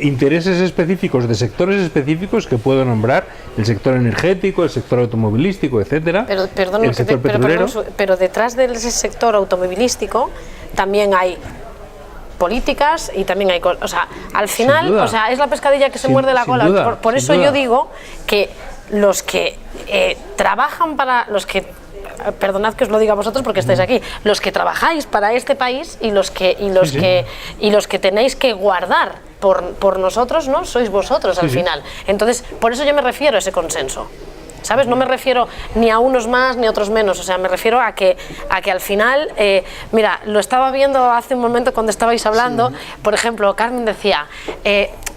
intereses específicos de sectores específicos que puedo nombrar: el sector energético, el sector automovilístico, etcétera, el sector petrolero. Pero detrás de ese sector automovilístico también hay políticas y también hay cosas. O sea, al final, o sea, es la pescadilla que se muerde la cola. Duda, por eso yo digo que los que trabajan para los que, perdonad que os lo diga a vosotros porque estáis aquí, los que trabajáis para este país y los que tenéis que guardar por nosotros, ¿no?, sois vosotros al final. Entonces, por eso yo me refiero a ese consenso. ¿sabes? No me refiero ni a unos más ni a otros menos, o sea, me refiero a que al final, mira, lo estaba viendo hace un momento cuando estabais hablando, por ejemplo, Carmen decía,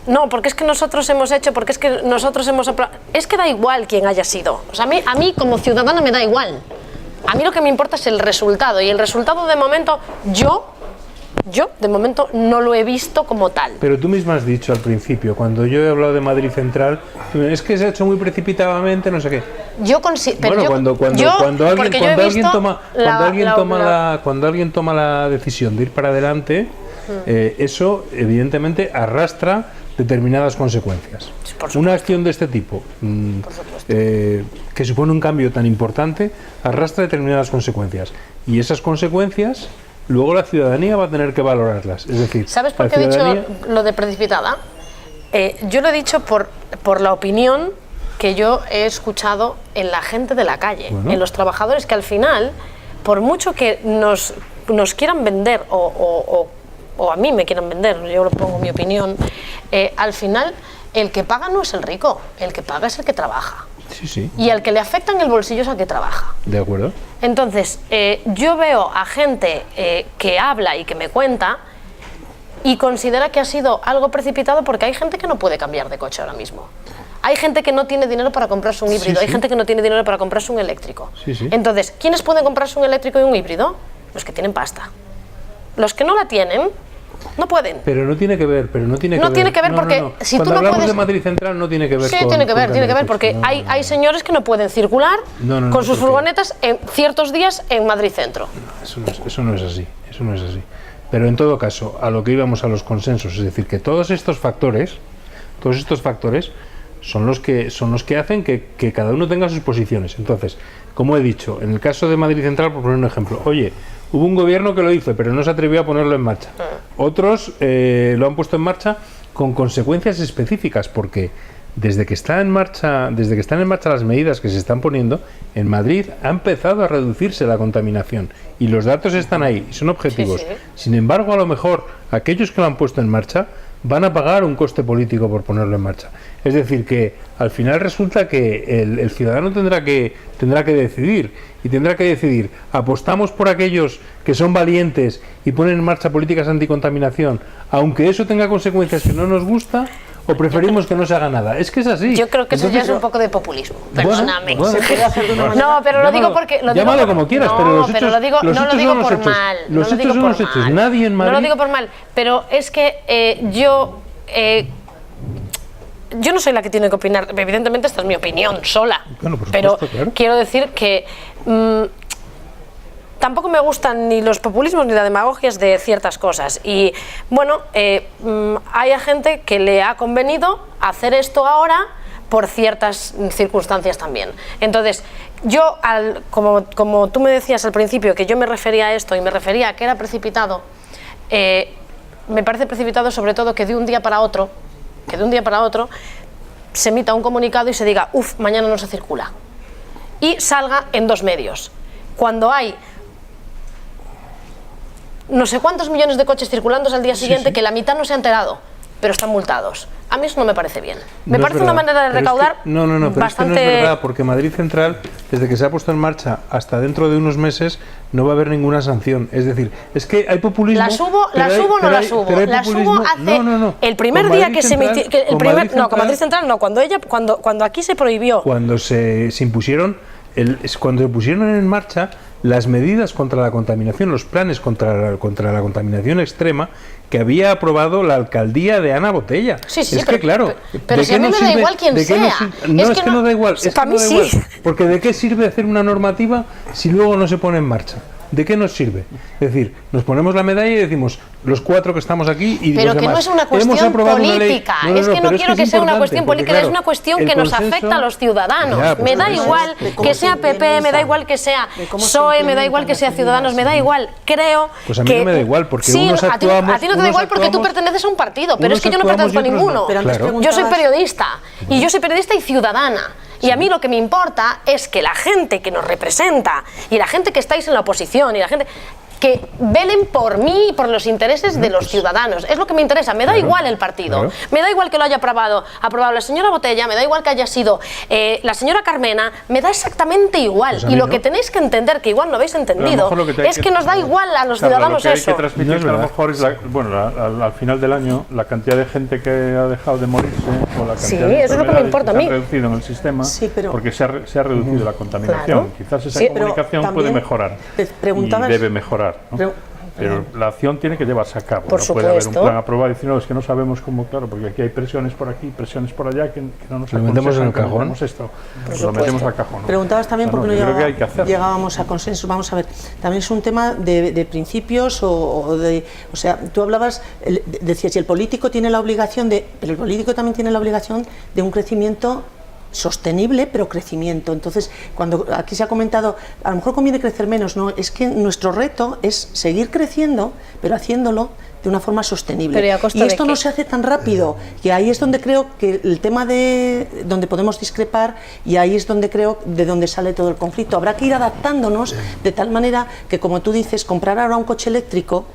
no, porque es que nosotros hemos hecho, porque es que nosotros hemos... Es que da igual quién haya sido, o sea, a mí como ciudadana me da igual, a mí lo que me importa es el resultado, y el resultado de momento, yo de momento no lo he visto como tal. Pero tú misma has dicho al principio, cuando yo he hablado de Madrid Central, es que se ha hecho muy precipitadamente, no sé qué. Cuando alguien toma la decisión de ir para adelante, eso evidentemente arrastra determinadas consecuencias. Una acción de este tipo, que supone un cambio tan importante, arrastra determinadas consecuencias. Y esas consecuencias, luego la ciudadanía va a tener que valorarlas. Es decir, ¿sabes por qué he dicho lo de precipitada? Yo lo he dicho por la opinión que yo he escuchado en la gente de la calle, en los trabajadores, que al final, por mucho que nos quieran vender o a mí me quieran vender, yo lo pongo mi opinión, al final el que paga no es el rico, el que paga es el que trabaja. Sí, sí. Y al que le afecta en el bolsillo es al que trabaja. De acuerdo. Entonces, yo veo a gente que habla y que me cuenta y considera que ha sido algo precipitado porque hay gente que no puede cambiar de coche ahora mismo. Hay gente que no tiene dinero para comprarse un híbrido, hay gente que no tiene dinero para comprarse un eléctrico. Entonces, ¿quiénes pueden comprarse un eléctrico y un híbrido? Los que tienen pasta. Los que no la tienen, no pueden. Pero no tiene que ver, No tiene que ver porque si tú no hablamos puedes... de Madrid Central no tiene que ver con... Sí, tiene que ver, porque hay señores que no pueden circular con sus furgonetas en ciertos días en Madrid Centro. Eso no es así. Pero en todo caso, a lo que íbamos, a los consensos, es decir, que todos estos factores son los que hacen que cada uno tenga sus posiciones. Entonces, como he dicho, en el caso de Madrid Central, por poner un ejemplo, oye, hubo un gobierno que lo hizo, pero no se atrevió a ponerlo en marcha. Otros lo han puesto en marcha con consecuencias específicas, porque desde que están en marcha las medidas que se están poniendo, en Madrid ha empezado a reducirse la contaminación y los datos están ahí y son objetivos. Sin embargo, a lo mejor aquellos que lo han puesto en marcha van a pagar un coste político por ponerlo en marcha. Es decir, que al final resulta que el ciudadano tendrá que decidir, y tendrá que decidir, apostamos por aquellos que son valientes y ponen en marcha políticas anticontaminación, aunque eso tenga consecuencias que no nos gusta, o preferimos que no se haga nada. Es que es así. Yo creo que eso ya es un poco de populismo, personalmente. Bueno, no, pero lo digo porque... Llámalo como quieras, pero los hechos, no lo digo por mal. Los hechos son los hechos. Nadie en Madrid... No lo digo por mal, pero es que yo no soy la que tiene que opinar. Evidentemente esta es mi opinión sola. Bueno, por pero supuesto, claro. Quiero decir que... tampoco me gustan ni los populismos ni las demagogias de ciertas cosas y bueno, hay gente que le ha convenido hacer esto ahora por ciertas circunstancias también. Entonces, yo, como tú me decías al principio que yo me refería a esto y me refería a que era precipitado, me parece precipitado sobre todo que de un día para otro se emita un comunicado y se diga, mañana no se circula, y salga en 2 medios, cuando hay no sé cuántos millones de coches circulando al día siguiente, que la mitad no se ha enterado, pero están multados. A mí eso no me parece bien. Me parece una manera de recaudar pero bastante... es que no es verdad, porque Madrid Central, desde que se ha puesto en marcha hasta dentro de unos meses, no va a haber ninguna sanción. Es decir, es que hay populismo... ¿La subo o no la subo? La subo hace... El primer día que se emitió... Con Madrid Central no, cuando aquí se prohibió... Cuando se impusieron... Cuando se pusieron en marcha las medidas contra la contaminación, los planes contra la contaminación extrema que había aprobado la alcaldía de Ana Botella. Que claro, pero si a mí me da igual quién sea. Es que no da igual, para mí sí. Porque ¿de qué sirve hacer una normativa si luego no se pone en marcha? ¿De qué nos sirve? Es decir, nos ponemos la medalla y decimos los 4 que estamos aquí y pero los que demás. No es una cuestión política, es que no quiero que sea una cuestión política, claro, es una cuestión que nos afecta a los ciudadanos. Me da igual que sea PP, me da igual que sea PSOE, me da igual que sea Ciudadanos, me da igual, creo pues a mí no me da igual, porque unos actuamos... A ti no te da igual porque tú perteneces a un partido, pero es que yo no pertenezco a ninguno. Yo soy periodista, y yo soy periodista y ciudadana. Y a mí lo que me importa es que la gente que nos representa y la gente que estáis en la oposición y la gente que velen por mí y por los intereses de los ciudadanos. Es lo que me interesa, me da igual el partido, me da igual que lo haya aprobado la señora Botella, me da igual que haya sido la señora Carmena, me da exactamente igual. Pues y lo que tenéis que entender, que igual no habéis entendido, es que nos da igual a los ciudadanos lo que eso. hay que transmitir a lo mejor es, al final del año, la cantidad de gente que ha dejado de morirse o la cantidad de eso es lo que me importa a mí. se ha reducido en el sistema porque se ha reducido la contaminación. Quizás esa comunicación puede mejorar y debe mejorar, ¿no? Pero la acción tiene que llevarse a cabo. Por no puede haber un supuesto. plan aprobado y decir, no, es que no sabemos cómo, claro, porque aquí hay presiones por aquí, presiones por allá, que no nos lo metemos en el cajón. Esto, lo metemos al cajón. ¿no? Preguntabas también por qué yo creo que hay que hacerlo. llegábamos a consenso. Vamos a ver, también es un tema de principios o sea, tú hablabas, decías, si el político tiene la obligación pero el político también tiene la obligación de un crecimiento sostenible, pero crecimiento. Entonces, cuando aquí se ha comentado, a lo mejor conviene crecer menos, no, es que nuestro reto es seguir creciendo, pero haciéndolo de una forma sostenible. Pero ¿a costa y esto de qué? no se hace tan rápido, y ahí es donde creo que el tema de donde podemos discrepar, y ahí es donde creo de donde sale todo el conflicto. Habrá que ir adaptándonos de tal manera que, como tú dices, comprar ahora un coche eléctrico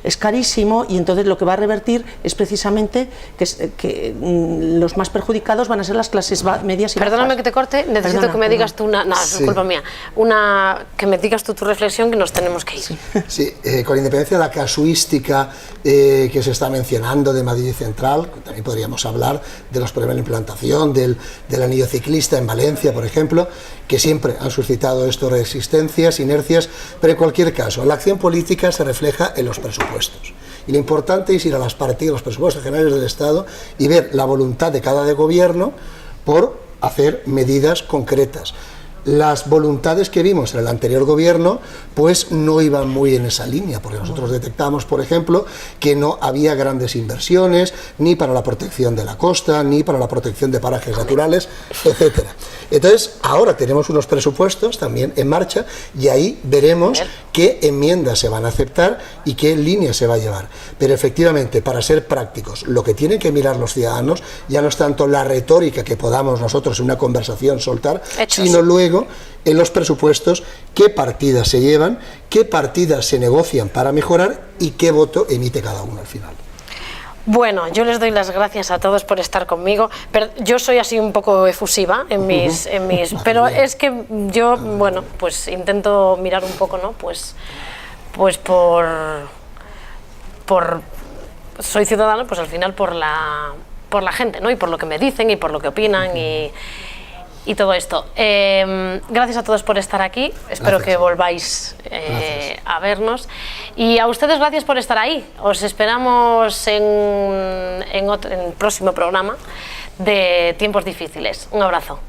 es carísimo, y entonces lo que va a revertir es precisamente que los más perjudicados van a ser las clases medias y Perdóname bajas. que te corte, necesito que me digas tú es culpa mía, que me digas tú tu reflexión, que nos tenemos que ir. Sí, con independencia de la casuística que se está mencionando de Madrid Central, también podríamos hablar de los problemas de implantación, del anillo ciclista en Valencia, por ejemplo, que siempre han suscitado esto resistencias, inercias, pero en cualquier caso, la acción política se refleja en los presupuestos. Y lo importante es ir a las partidas, los presupuestos generales del Estado, y ver la voluntad de cada gobierno por hacer medidas concretas. Las voluntades que vimos en el anterior gobierno pues no iban muy en esa línea, porque nosotros detectamos, por ejemplo, que no había grandes inversiones ni para la protección de la costa, ni para la protección de parajes naturales, etcétera. Entonces, ahora tenemos unos presupuestos también en marcha, y ahí veremos qué enmiendas se van a aceptar y qué línea se va a llevar. Pero efectivamente, para ser prácticos, lo que tienen que mirar los ciudadanos ya no es tanto la retórica que podamos nosotros en una conversación soltar, sino luego en los presupuestos qué partidas se llevan, qué partidas se negocian para mejorar y qué voto emite cada uno al final. Bueno, yo les doy las gracias a todos por estar conmigo, pero yo soy así un poco efusiva en mis pero es que yo, bueno, pues intento mirar un poco, ¿no? Pues por soy ciudadano, pues al final por la gente, ¿no? Y por lo que me dicen y por lo que opinan y todo esto. Gracias a todos por estar aquí, espero que volváis a vernos, y a ustedes gracias por estar ahí. Os esperamos en el próximo programa de Tiempos Difíciles. Un abrazo.